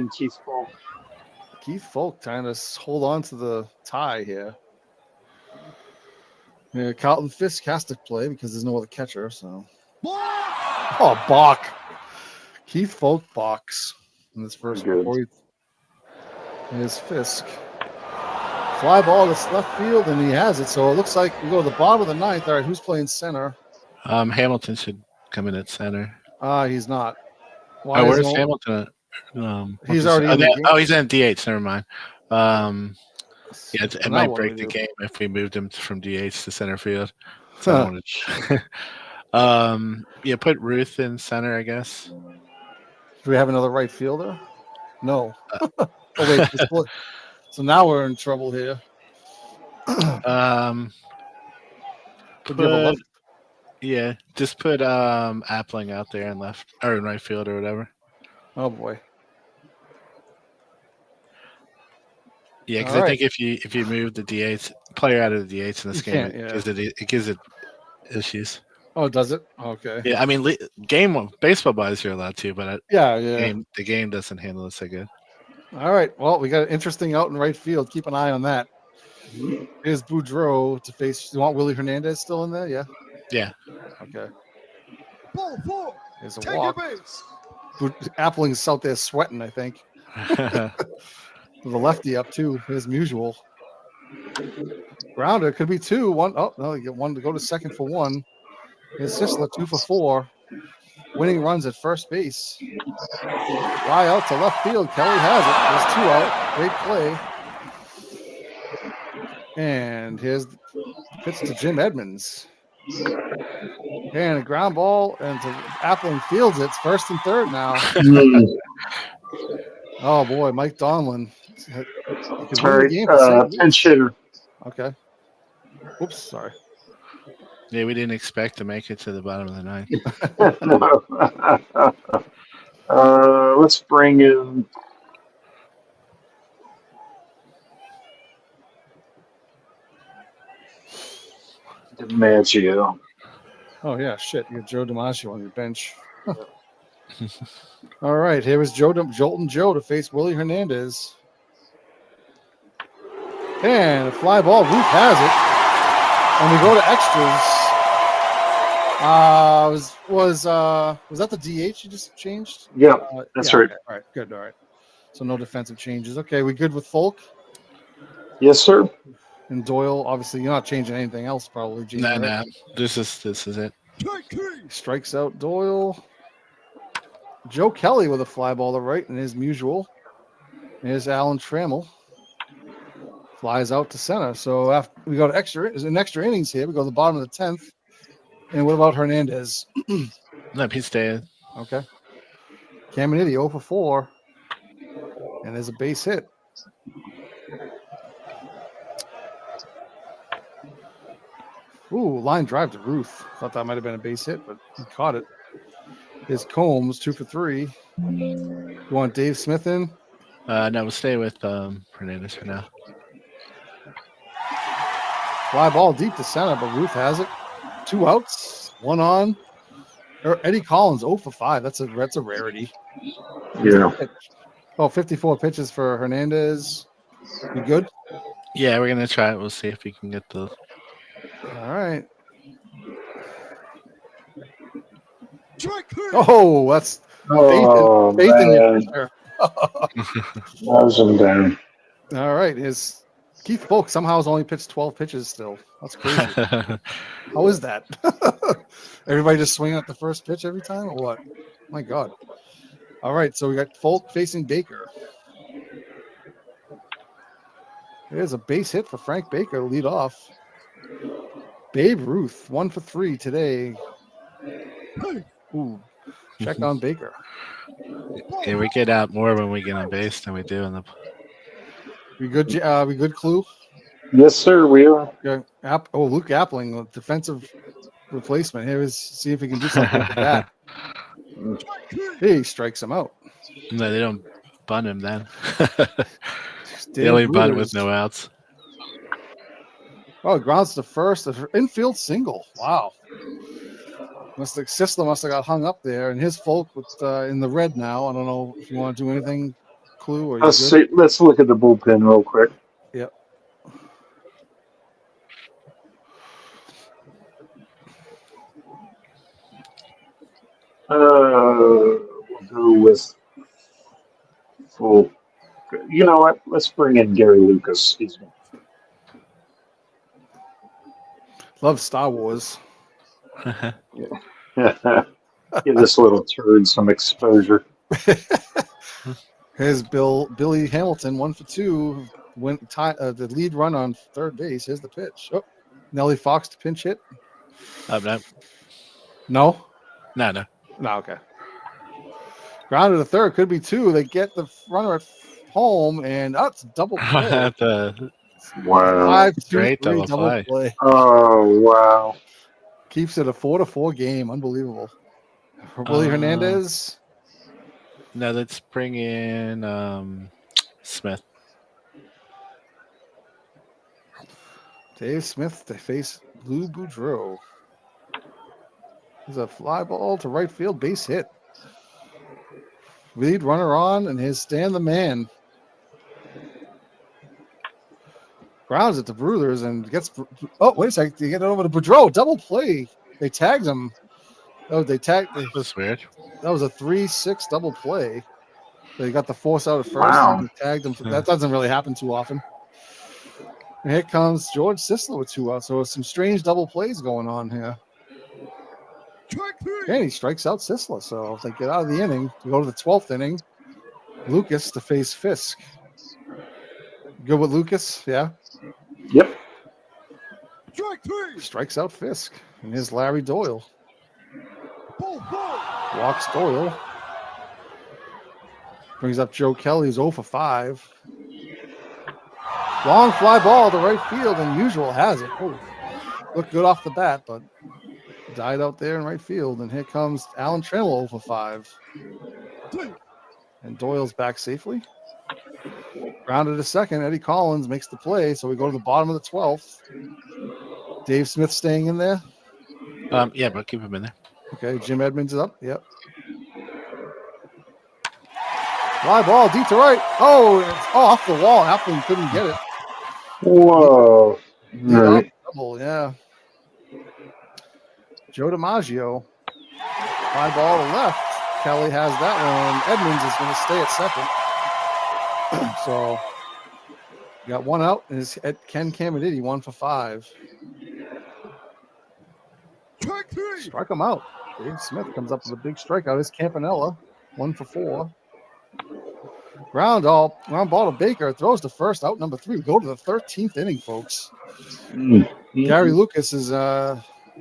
Keith Folk. Keith Folk trying to hold on to the tie here. Yeah, Carlton Fisk has to play because there's no other catcher. So, Ball. oh, balk. Keith Folk box in this first Good. before here's Fisk. Fly ball to left field, and he has it. So it looks like we go to the bottom of the ninth. All right, who's playing center? Hamilton should come in at center. He's not. Why Oh, is where's no- Hamilton? He's already in the game. He's in DH. Never mind. Yeah, So it now might what do break we the do? game if we moved him from DH to center field. So I Huh. wanted yeah, put Ruth in center, I guess. Do we have another right fielder? No. Oh wait. So now we're in trouble here. Um, Would you have a left? yeah, just put Appling out there in left or in right field or whatever. Oh boy. Yeah, because All I right. think if you move the DH player out of the DH in this You game, can't, yeah. it gives it issues. Oh, does it? Okay. Yeah, I mean, baseball wise, you're allowed to, but Yeah. the game doesn't handle it so good. All right. Well, we got an interesting out in right field. Keep an eye on that. Here's Boudreaux to face. You want Willie Hernandez still in there? Yeah. Yeah. Okay. Ball 4. Here's a Take your walk. base. Appling's out there sweating, I think. With a lefty up too, as usual. Grounder could be 2. 1. Oh no, you get 1 to go to second for 1. Here's Sisler 2 for 4. Winning runs at first base. Fly out to left field. Kelly has it. There's 2 out. Great play. And here's the pitch to Jim Edmonds. And a ground ball, and to Appling fields it. It's first and third now. Oh boy, Mike Donlin. All right, pinch hitter. Okay. Oops, sorry. Yeah, we didn't expect to make it to the bottom of the ninth. Let's bring in. DiMaggio. Oh yeah, shit. You got Joe DiMaggio on your bench. All right, here is Jolton Joe to face Willie Hernandez. And a fly ball. Ruth has it. And we go to extras. Was that the DH you just changed? Yeah, that's right. Okay. All right, good. All right. So no defensive changes. Okay, we good with Folk Yes, sir. and Doyle. Obviously, you're not changing anything else, probably. Gene, No, right? no, this is it. Take 3. Strikes out Doyle. Joe Kelly with a fly ball to right, and his usual. Here's Alan Trammell. Flies out to center. So after we go to extra innings here. We go to the bottom of the 10th. And what about Hernandez? No, he's staying. Okay. Caminiti 0 for 4. And there's a base hit. Ooh, line drive to Ruth. Thought that might have been a base hit, but he caught it. Here's Combs 2 for 3. You want Dave Smith in? No, we'll stay with Hernandez for now. Fly ball deep to center, but Ruth has it. 2 outs, 1 on. Eddie Collins 0 for 5. That's a rarity. Yeah. Oh, 54 pitches for Hernandez. You good? Yeah, we're gonna try it. We'll see if we can get the. All right. Strike 3. Oh, that's Oh, faith in your man. pitcher. Nose him down. All right. His Keith Folk somehow has only pitched 12 pitches still. That's crazy. How is that? Everybody just swinging at the first pitch every time or what? My God. All right. So we got Folk facing Baker. There's a base hit for Frank Baker to lead off. Babe Ruth, 1 for 3 today. Ooh, check on Baker. Yeah, we get out more when we get on base than we do in the. We good? We good? Clue. Yes, sir. We are. Yeah. Luke Appling, defensive replacement. Here is see if he can do something with that. He strikes him out. No, they don't bunt him then. They Dave only bunt with Brewers. no outs. Oh, grounds to first. An infield single. Wow. Sisler must have got hung up there, and his folk with in the red now. I don't know if you want to do anything, Clue, or you Let's good? see. Let's look at the bullpen real quick. Yep. We'll go with full. You know what? Let's bring in Gary Lucas. He's Love Star Wars. give this little turd some exposure. Here's Billy Hamilton, 1 for 2. Went the lead run on third base. Here's the pitch. Oh, Nellie Fox to pinch hit. No. No, No. okay. Grounded to third, could be 2. They get the runner at home, and that's a double play. The Wow. 5, 2, Straight 3 double double play. play. Oh wow. Keeps it a 4-4 game. Unbelievable. Willie Hernandez. No, let's bring in Smith. Dave Smith to face Lou Boudreau. There's a fly ball to right field, base hit. Lead runner on, and his Stan the Man grounds it to Brewers and gets. Oh, wait a second! They get it over to Boudreau. Double play. They tagged him. Oh, That's weird. That was a 3-6 double play. They got the force out at first. Wow. And tagged him. That doesn't really happen too often. And here comes George Sisler with 2 outs. So some strange double plays going on here. Strike 3. And he strikes out Sisler. So if they get out of the inning, we go to the 12th inning. Lucas to face Fisk. Good with Lucas, yeah. Yep. Strike 3. Strikes out Fisk. And here's Larry Doyle. Ball 4. Walks Doyle. Brings up Joe Kelly, who's 0 for 5. Long fly ball to right field, and Usual has it. Oh, looked good off the bat, but died out there in right field. And here comes Alan Trammell, 0 for 5. 3. And Doyle's back safely. Grounded to second. Eddie Collins makes the play, so we go to the bottom of the 12th. Dave Smith staying in there. Yeah, but keep him in there. Okay, Jim Edmonds is up. Yep. Fly ball deep to right. Oh, it's off the wall. Appling couldn't get it. Whoa. Right. Double, yeah. Joe DiMaggio. Fly ball to left. Kelly has that one. Edmonds is going to stay at second. So, got 1 out. And it's Ken Caminiti, 1 for 5. Strike 3. Strike him out. Dave Smith comes up with a big strikeout. It's Campanella, 1 for 4. Ground ball to Baker. Throws to first, out number 3. We go to the 13th inning, folks. Gary Lucas is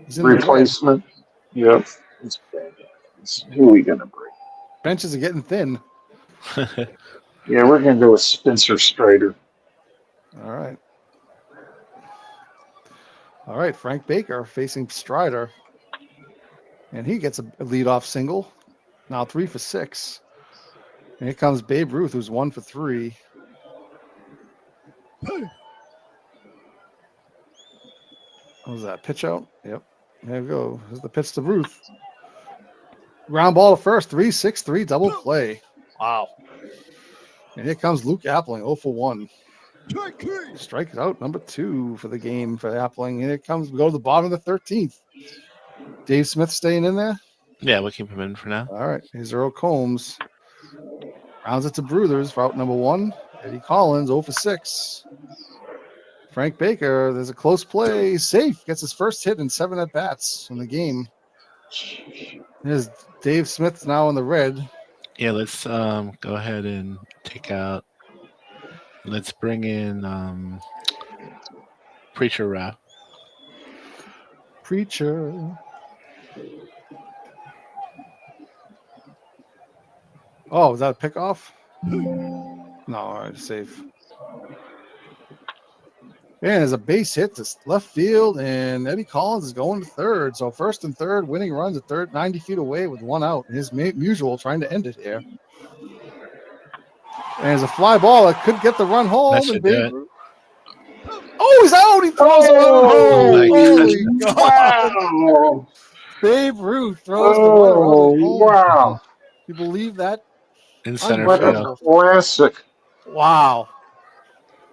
he's in Replacement. Yep. It's bad. Who are we gonna bring? Benches are getting thin. Yeah, we're gonna go with Spencer Strider. All right. Frank Baker facing Strider. And he gets a leadoff single. Now 3 for 6. And here comes Babe Ruth, who's 1 for 3. Hey. What was that? Pitch out? Yep. There we go. Here's the pitch to Ruth. Ground ball to first. 3-6-3 double play. Wow. And here comes Luke Appling, 0 for 1. Strike 3. Strike out number 2 for the game for Appling. And here comes, we go to the bottom of the 13th. Dave Smith staying in there? Yeah, we'll keep him in for now. All right. Here's Earl Combs. Rounds it to Brewers for out number 1. Eddie Collins, 0 for 6. Frank Baker, there's a close play. Safe. Gets his first hit in 7 at-bats in the game. There's Dave Smith now in the red. Yeah, let's go ahead and take out. Let's bring in Preacher Rao. Preacher. Oh, was that a pickoff? No, all right, safe. Man, there's a base hit to left field, and Eddie Collins is going to third. So first and third, winning runs at third, 90 feet away with 1 out. His usual trying to end it here. And there's a fly ball that could get the run home. That And should Babe do it. Ruth- Oh, he's out. He throws the runner home. my Holy God. Wow! Babe Ruth throws the runner home. Wow! You believe that? In center What a field. classic! Wow.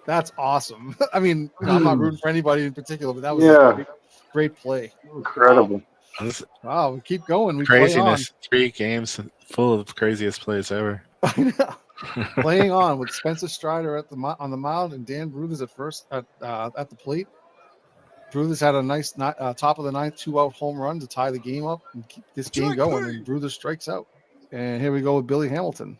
That's awesome. I mean, I'm not rooting for anybody in particular, but that was a Yeah, great play. incredible. This Wow, we keep going. We play on. craziness. 3 games full of craziest plays ever. Playing on with Spencer Strider at on the mound and Dan Bruthers at first at the plate. Bruthers had a nice top of the ninth 2-out home run to tie the game up and keep this game going. And Bruthers strikes out. And here we go with Billy Hamilton.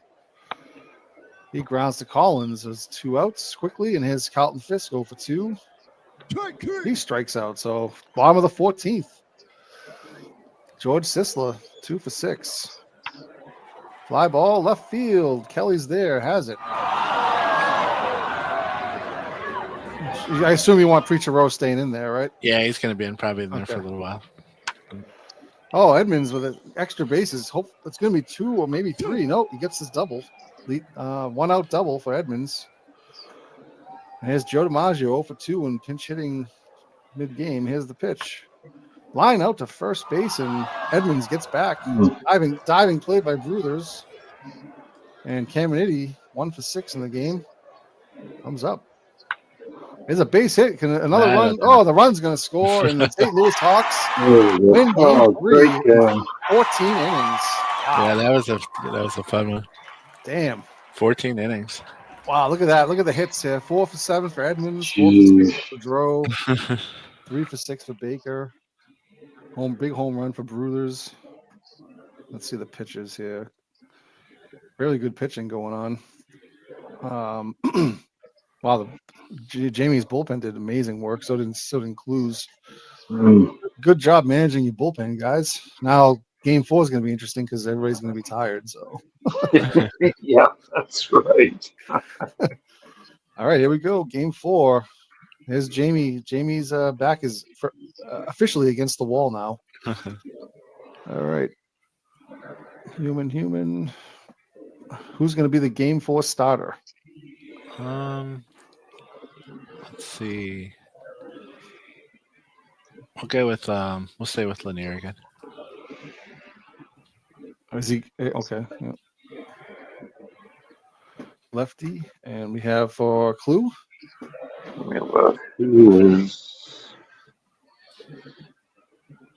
He grounds to Collins. There's 2 outs quickly, and here's Carlton Fisk go for 2. He strikes out. So bottom of the 14th. George Sisler 2 for 6. Fly ball left field. Kelly's there, has it. I assume you want Preacher Rose staying in there, right? Yeah, he's going to be in probably in there for a Okay. little while. Oh, Edmonds with extra bases. Hope it's going to be 2 or maybe 3. Nope, he gets his double. 1 out double for Edmonds. And here's Joe DiMaggio 0 for 2 and pinch hitting mid-game. Here's the pitch. Line out to first base, and Edmonds gets back. Diving play by Bruthers. And Caminiti 1 for 6 in the game. Thumbs up. There's a base hit. Another run. Oh, the run's going to score. And the St. Louis Hawks win game 3. Great game. 14 innings. Wow. Yeah, that was a fun one. Damn. 14 innings. Wow, look at that. Look at the hits here. 4 for 7 for Edmonds. 4 Jeez. for 6 for Dro. 3 for 6 for Baker. Big home run for Bruthers. Let's see the pitches here. Really good pitching going on. Wow, Jamie's bullpen did amazing work. So did Clues. Good job managing your bullpen, guys. Now game 4 is going to be interesting because everybody's going to be tired. So. Yeah, that's right. All right, here we go. Game 4. Here's Jamie. Jamie's back is officially against the wall now. All right. Human. Who's going to be the game 4 starter? Let's see. We'll go with we'll stay with Lanier again. Is he okay? Yeah. Lefty, and we have for Clue. Let me look. Who is?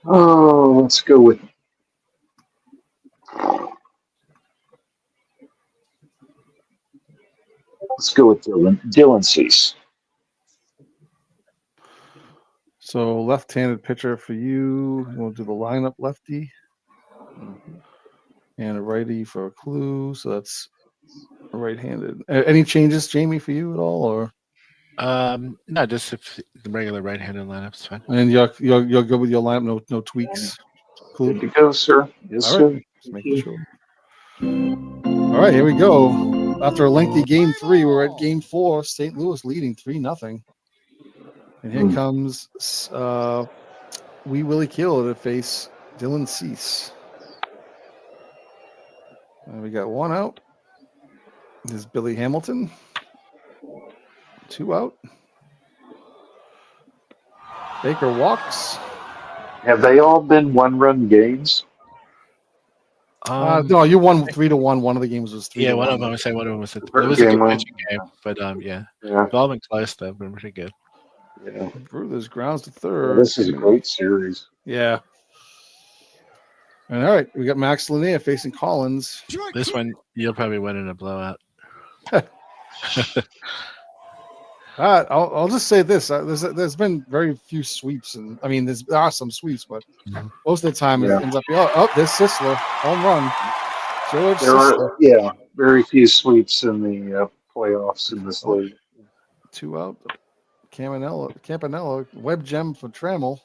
Oh, let's go with. Let's go with Dylan Cease. So left-handed pitcher for you. We'll do the lineup lefty. And a righty for Clue. So that's right-handed. Any changes, Jamie, for you at all, or? No, just if the regular right-handed lineup's fine. And you're good with your lineup, no tweaks. Clue. Good to go, sir. Yes, All right. sir. Just making sure. All right, here we go. After a lengthy game 3, we're at game 4. St. Louis leading 3-0. And here comes Wee Willie Keeler to face Dylan Cease. We got 1 out. This is Billy Hamilton. 2 out. Baker walks. Have they all been one-run games? No, you won 3-1. One of the games was 3-1. Yeah, one of them. I say one of them was. It First was a game good win. pitching game, but yeah, Yeah. they've all been close. Though, been pretty good. Yeah. Bruthers grounds to third. This is a great series. Yeah. And all right, we got Max Lanier facing Collins. This one you'll probably win in a blowout. I'll just say this: there's been very few sweeps, and I mean there are some sweeps, but most of the time it ends up. Oh, there's Sisler home run. George There Sisler. are, very few sweeps in the playoffs in this league. 2 out. Campanella, web gem for Trammell.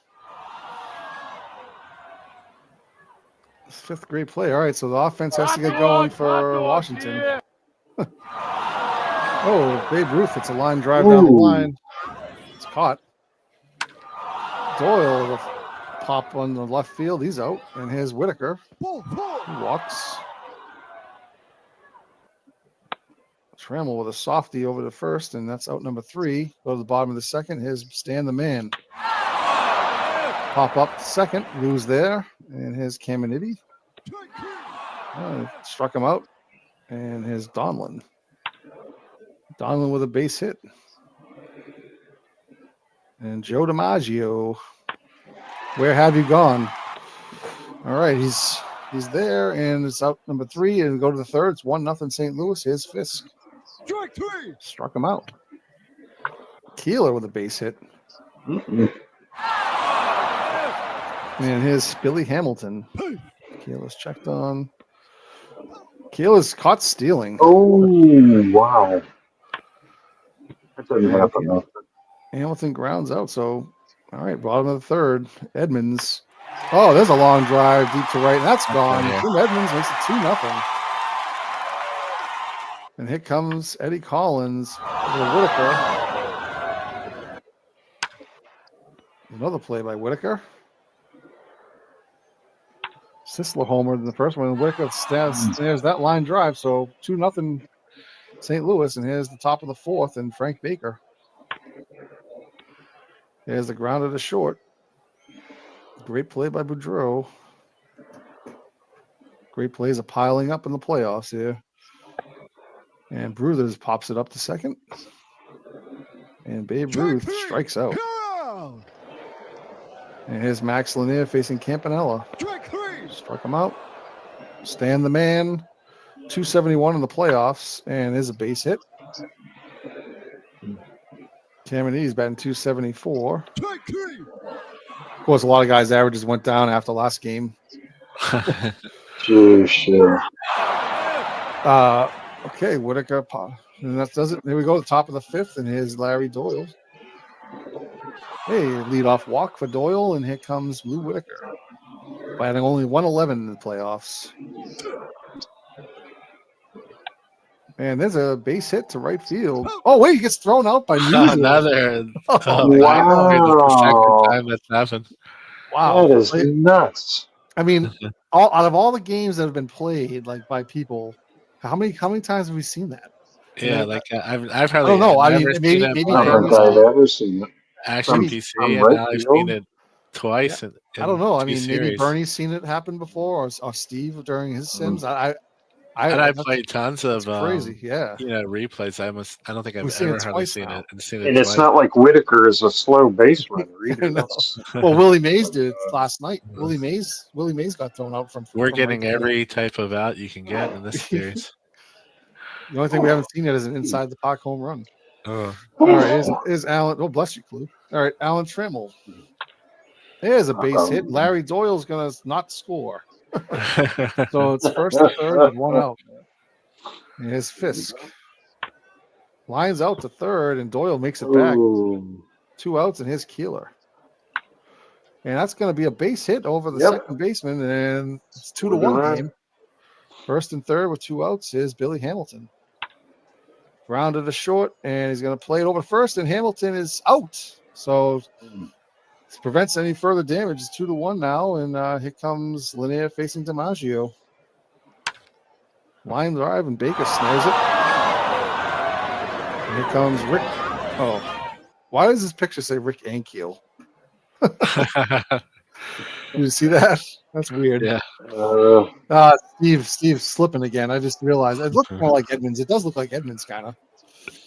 5th grade play. All right, so the offense has to get going for Washington. Oh, Babe Ruth. It's a line drive down the line. It's caught. Doyle with a pop on the left field. He's out. And here's Whitaker. He walks. Trammell with a softie over the first, and that's out number 3. Go to the bottom of the second. Here's Stan the Man. Pop up second, lose there, and here's Caminiti. Struck him out, and here's Donlin. Donlin with a base hit. And Joe DiMaggio, where have you gone? All right, he's there, and it's out number 3, and go to the third. It's 1-0 St. Louis. Here's Fisk. Strike 3. Struck him out. Keeler with a base hit. Mm-mm. And here's Billy Hamilton. Keeler's checked on. Keeler's caught stealing. Oh, wow. That doesn't happen often. Hamilton grounds out. So, all right, bottom of the third. Edmonds. Oh, there's a long drive deep to right. And that's gone. Yeah. Tim Edmonds makes it 2-0. And here comes Eddie Collins with Whitaker. Another play by Whitaker. Sisler homered in the first one, and Whitaker snares that line drive. So 2-0 St. Louis, and here's the top of the fourth, and Frank Baker. There's the grounder to short. Great play by Boudreau. Great plays are piling up in the playoffs here. And Bruthers pops it up to second. And Babe Ruth strikes out. Count. And here's Max Lanier facing Campanella. Strike 3. Struck him out. Stan the Man. 271 in the playoffs. And there's a base hit. Caminiti's batting 274. Strike 3. Of course, a lot of guys' averages went down after last game. Sure. Okay, Whitaker. And that does it. Here we go, the top of the fifth, and here's Larry Doyle. Hey, leadoff walk for Doyle, and here comes Lou Whitaker. Batting only 111 in the playoffs. And there's a base hit to right field. Oh, wait, he gets thrown out by Musial. Another. Oh, wow. This is the second time that's happened. Wow. That is nuts. I mean, out of all the games that have been played, like by people, how many times have we seen that? Yeah, like I've I probably don't know. I never mean, seen maybe it I play don't Barnes- think I've ever seen it. Action Maybe PC, from and right now I've field. seen it twice. In I don't know. I two mean, maybe series. Bernie's seen it happen before, or Steve during his Sims. And I that's played tons of crazy. Yeah. replays. I don't think I've We've seen ever it hardly twice seen now. it. I've seen it And it's twice. not like Whitaker is a slow base runner either. No. That's- Well, Willie Mays did it last night. Willie Mays got thrown out from. We're from getting right field. every type of out you can get in this series. The only thing we haven't seen yet is an inside the park home run. Oh. All right, is Alan. Oh, bless you, Clue. All right, Alan Trammell. There's a base hit. Larry Doyle's gonna not score. So it's first and third with one out. And here's Fisk. Lines out to third, and Doyle makes it back. Ooh. 2 outs, and here's Keeler. And that's going to be a base hit over the Yep. second baseman, and it's 2-1 Look at that. game. First and third with 2 outs is Billy Hamilton. Grounded to short, and he's going to play it over first, and Hamilton is out. So this prevents any further damage. It's 2-1 now, and here comes Lanier facing DiMaggio. Line drive, and Baker snares it. And here comes Rick. Oh, why does this picture say Rick Ankiel? You see that? That's weird. Yeah. Steve's slipping again. I just realized it looks more like Edmonds. It does look like Edmonds, kind of.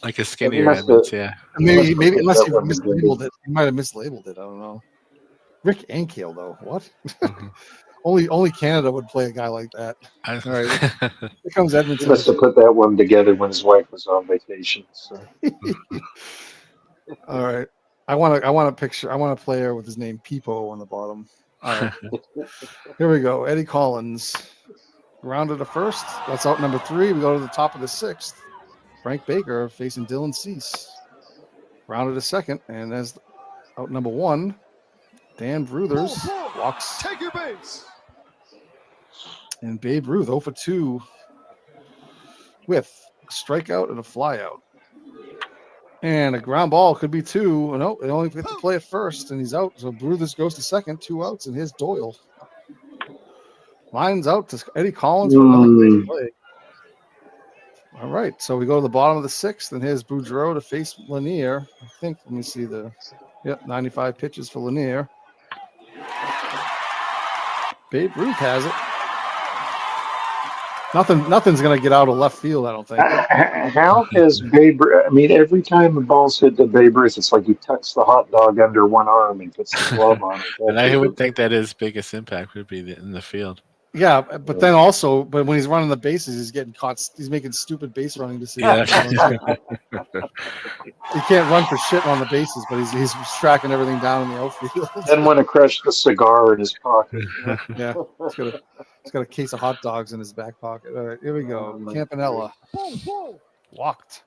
Like a skinnier must have- Edmonds, yeah. Maybe unless that you one mislabeled it, you might have mislabeled it. I don't know. Rick Ankiel, though. What? Mhm. Only Canada would play a guy like that. I- All right. Here comes He Edmonton. must have put that one together when his wife was on vacation. So. All right. I want a player with his name Peepo on the bottom. All right. Here we go. Eddie Collins. Rounded to first. That's out number 3. We go to the top of the 6th. Frank Baker facing Dylan Cease. Rounded to second, and there's out number 1. Dan Bruthers walks, Take your base. and Babe Ruth 0 for 2 with a strikeout and a flyout. And a ground ball could be 2. No, they only get to play it first, and he's out. So Bruthers goes to second, 2 outs, and here's Doyle. Lines out to Eddie Collins for another great play. All right, so we go to the bottom of the sixth, and here's Boudreau to face Lanier. I think, let me see 95 pitches for Lanier. Babe Ruth has it. Nothing's going to get out of left field, I don't think. How has Babe? I mean, every time the ball's hit to Babe Ruth, it's like he tucks the hot dog under one arm and puts the glove on it. And I would think that his biggest impact would be in the field. Yeah, but then also, but when he's running the bases, he's getting caught. He's making stupid base running decisions. Yeah. He can't run for shit on the bases, but he's tracking everything down in the outfield. Then want to crush the cigar in his pocket. Yeah, he's got a case of hot dogs in his back pocket. All right, here we go. Campanella walked.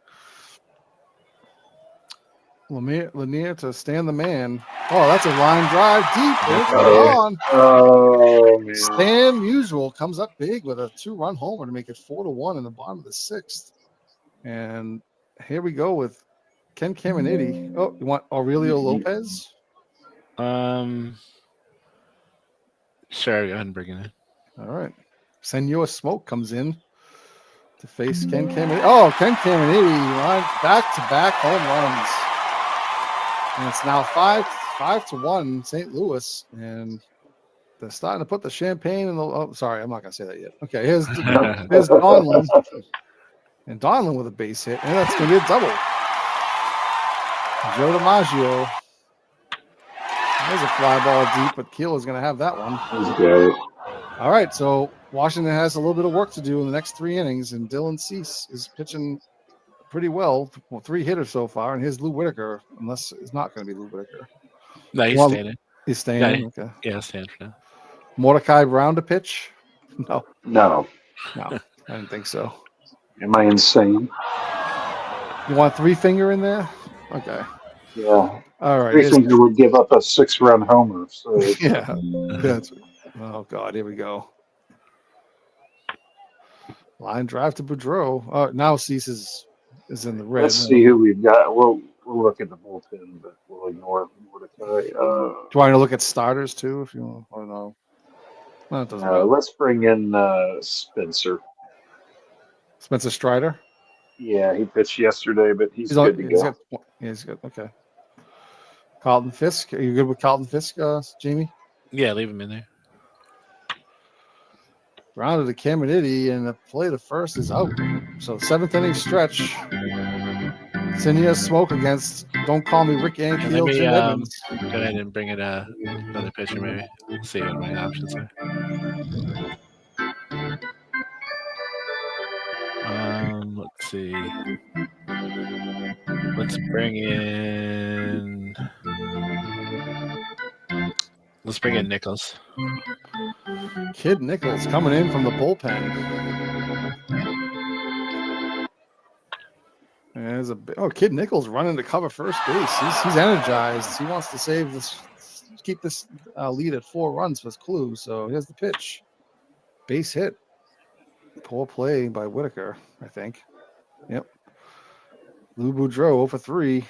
Lanier to stand the man. Oh, that's a line drive deep. It's on. Oh man! Stan Musial comes up big with a 2-run homer to make it 4-1 in the bottom of the sixth. And here we go with Ken Caminiti. Oh, you want Aurelio Lopez? Sure, go ahead and bring it in. All right. Senor Smoke comes in to face Ken Caminiti. Oh, Ken Caminiti line back-to-back home runs. And it's now 5-1 St. Louis. And they're starting to put the champagne in the. Oh, sorry, I'm not going to say that yet. Okay, here's Donlin. And Donlin with a base hit. And that's going to be a double. Joe DiMaggio. There's a fly ball deep, but Keel is going to have that one. That's great. All right, so Washington has a little bit of work to do in the next 3 innings, and Dylan Cease is pitching pretty well. 3 hitters so far, and here's Lou Whitaker, unless it's not going to be Lou Whitaker. No, he's Well, standing. He's staying. Yeah, Okay. Yeah, stand for now. Mordecai Brown to pitch? No, No, I didn't think so. am I insane? You want 3-finger in there? Okay. Yeah. All right. Three Finger would give up a 6-run homer. So Yeah. Oh, God. Here we go. Line drive to Boudreau. Now Cease is in the red. let's see who we've got. We'll look at the bullpen, but we'll ignore Mordecai. Do you want to look at starters too, if you want? Or no? No, it doesn't matter. Let's bring in Spencer. Spencer Strider. Yeah, he pitched yesterday, but he's good to go. He's good. Okay. Carlton Fisk. Are you good with Carlton Fisk, Jamie? Yeah, leave him in there. Grounded to Caminiti, and the play to first is out. So 7th inning stretch. Senor Smoke against Don't Call Me Rick Ankiel, Let me, Jim Edmonds. Go ahead and bring in another pitcher, maybe. See what my options are. Let's see. Let's bring in. Let's bring in Nichols. Kid Nichols coming in from the bullpen. And there's Kid Nichols running to cover first base. He's energized. He wants to keep this lead at 4 runs for his clue. So here's the pitch. Base hit. Poor play by Whitaker, I think. Yep. Lou Boudreau 0 for 3.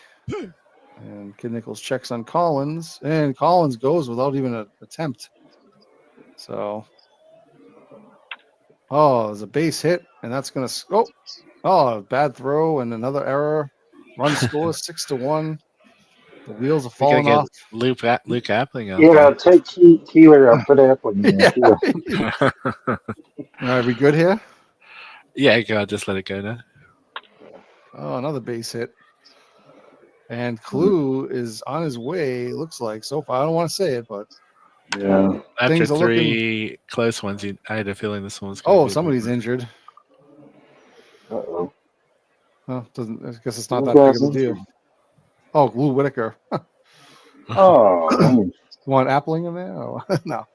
And Kid Nichols checks on Collins. And Collins goes without even an attempt. So, there's a base hit. And that's going to... bad throw and another error. Run scores 6-1. The wheels are falling off. Luke Appling out Yeah, take Keeler out. Put Appling in there. Yeah. All right, we good here? Yeah, go. Just let it go now. Oh, another base hit. And Clue is on his way, looks like, so far. I don't want to say it, but Yeah. After things are 3 close ones, I had a feeling this one was. Somebody's injured. Uh-oh. Well, I guess it's not that big of a deal. Oh, Lou Whitaker. Oh. You want Appling in there? Oh, no.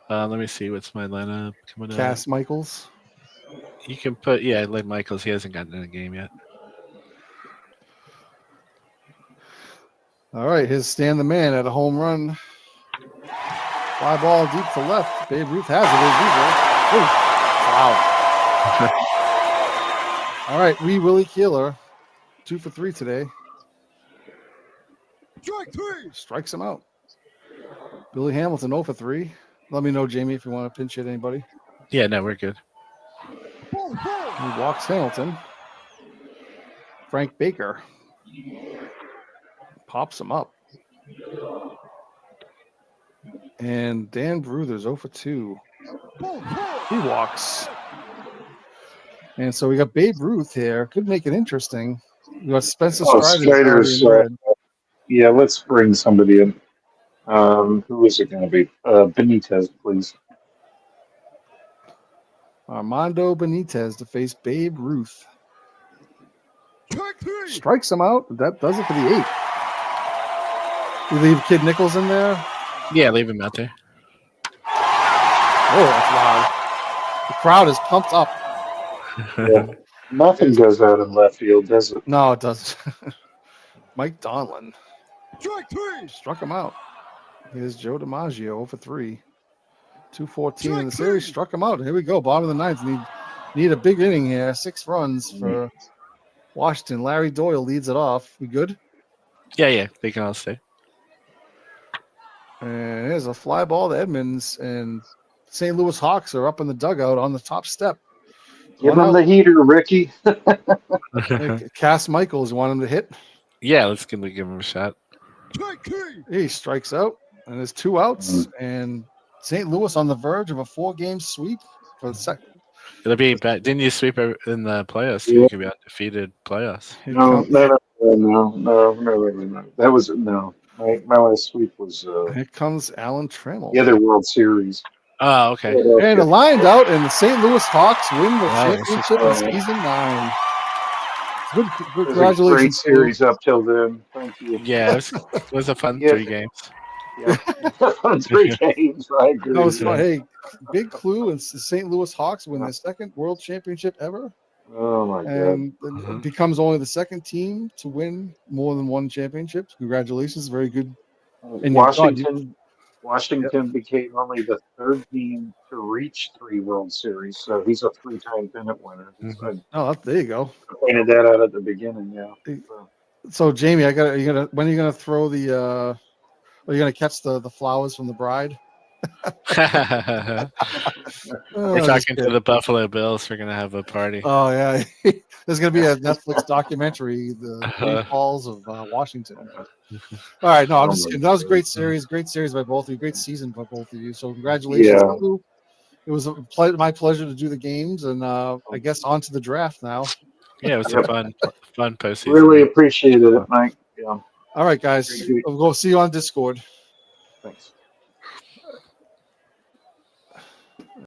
Let me see. What's my lineup coming up? Cass Michaels. You can put like Michaels. He hasn't gotten in a game yet. All right, here's Stan the Man at a home run. Fly ball deep to left. Babe Ruth has it as usual. Wow. All right, Willie Keeler, 2 for 3 today. Strike 3. Strikes him out. Billy Hamilton 0 for 3. Let me know, Jamie, if you want to pinch hit anybody. Yeah, no, we're good. Ball four. He walks Hamilton. Frank Baker pops him up. And Dan Bruther's 0 for 2. Ball four. He walks. And so we got Babe Ruth here. Could make it interesting. We got Spencer Oh, Strider's Strider's, already in red. Yeah, let's bring somebody in. Who is it going to be? Benitez, please. Armando Benitez to face Babe Ruth. Strike three. Strikes him out. That does it for the 8th. You leave Kid Nichols in there. Yeah, leave him out there. Oh, that's loud. The crowd is pumped up. Yeah. Nothing goes out in left field, does it? No, it doesn't. Mike Donlin Strike three. struck him out. Here's Joe DiMaggio 0 for 3. 214 in the Strike series. three. Struck him out. Here we go. Bottom of the 9th. Need a big inning here. 6 runs for Washington. Larry Doyle leads it off. We good? Yeah, they can all stay. And there's a fly ball to Edmonds, and St. Louis Hawks are up in the dugout on the top step. Give him the heater, Ricky. Cass Michaels want him to hit. Yeah, let's give him a shot. Strike three. He strikes out, and there's 2 outs, and St. Louis on the verge of a 4-game sweep for the second. It'll be bad. Didn't you sweep in the playoffs? Yeah. You could be undefeated playoffs. No. That was no. My last sweep was Here comes Alan Trammell. the other World Series. Oh, okay. And it lined out, and the St. Louis Hawks win the Wow, championship in that's season 9. Good, It was a great congratulations. series up till then. Thank you. Yeah, it was a fun Yeah. 3 games. Yeah. 3 games. I agree. That was fun. Hey, big clue, and the St. Louis Hawks win their second world championship ever, Oh my god. and it becomes only the second team to win more than 1 championship. Congratulations, very good. And Washington became only the 3rd team to reach 3 World Series, so he's a 3-time pennant winner. Mhm. Oh, there you go. I pointed that out at the beginning. Yeah. So, So, Jamie, when are you gonna throw the? Are you gonna catch the flowers from the bride? We're talking to the Buffalo Bills. We're gonna have a party. Oh yeah, there's gonna be a Netflix documentary, the Great Falls of Washington. All right, no, I'm just kidding. That was a great series by both of you. Great season by both of you. So congratulations. Yeah. It was my pleasure to do the games, and I guess on to the draft now. Yeah, it was a fun postseason. really appreciated it, Mike. Yeah. All right, guys, we'll go see you on Discord. Thanks.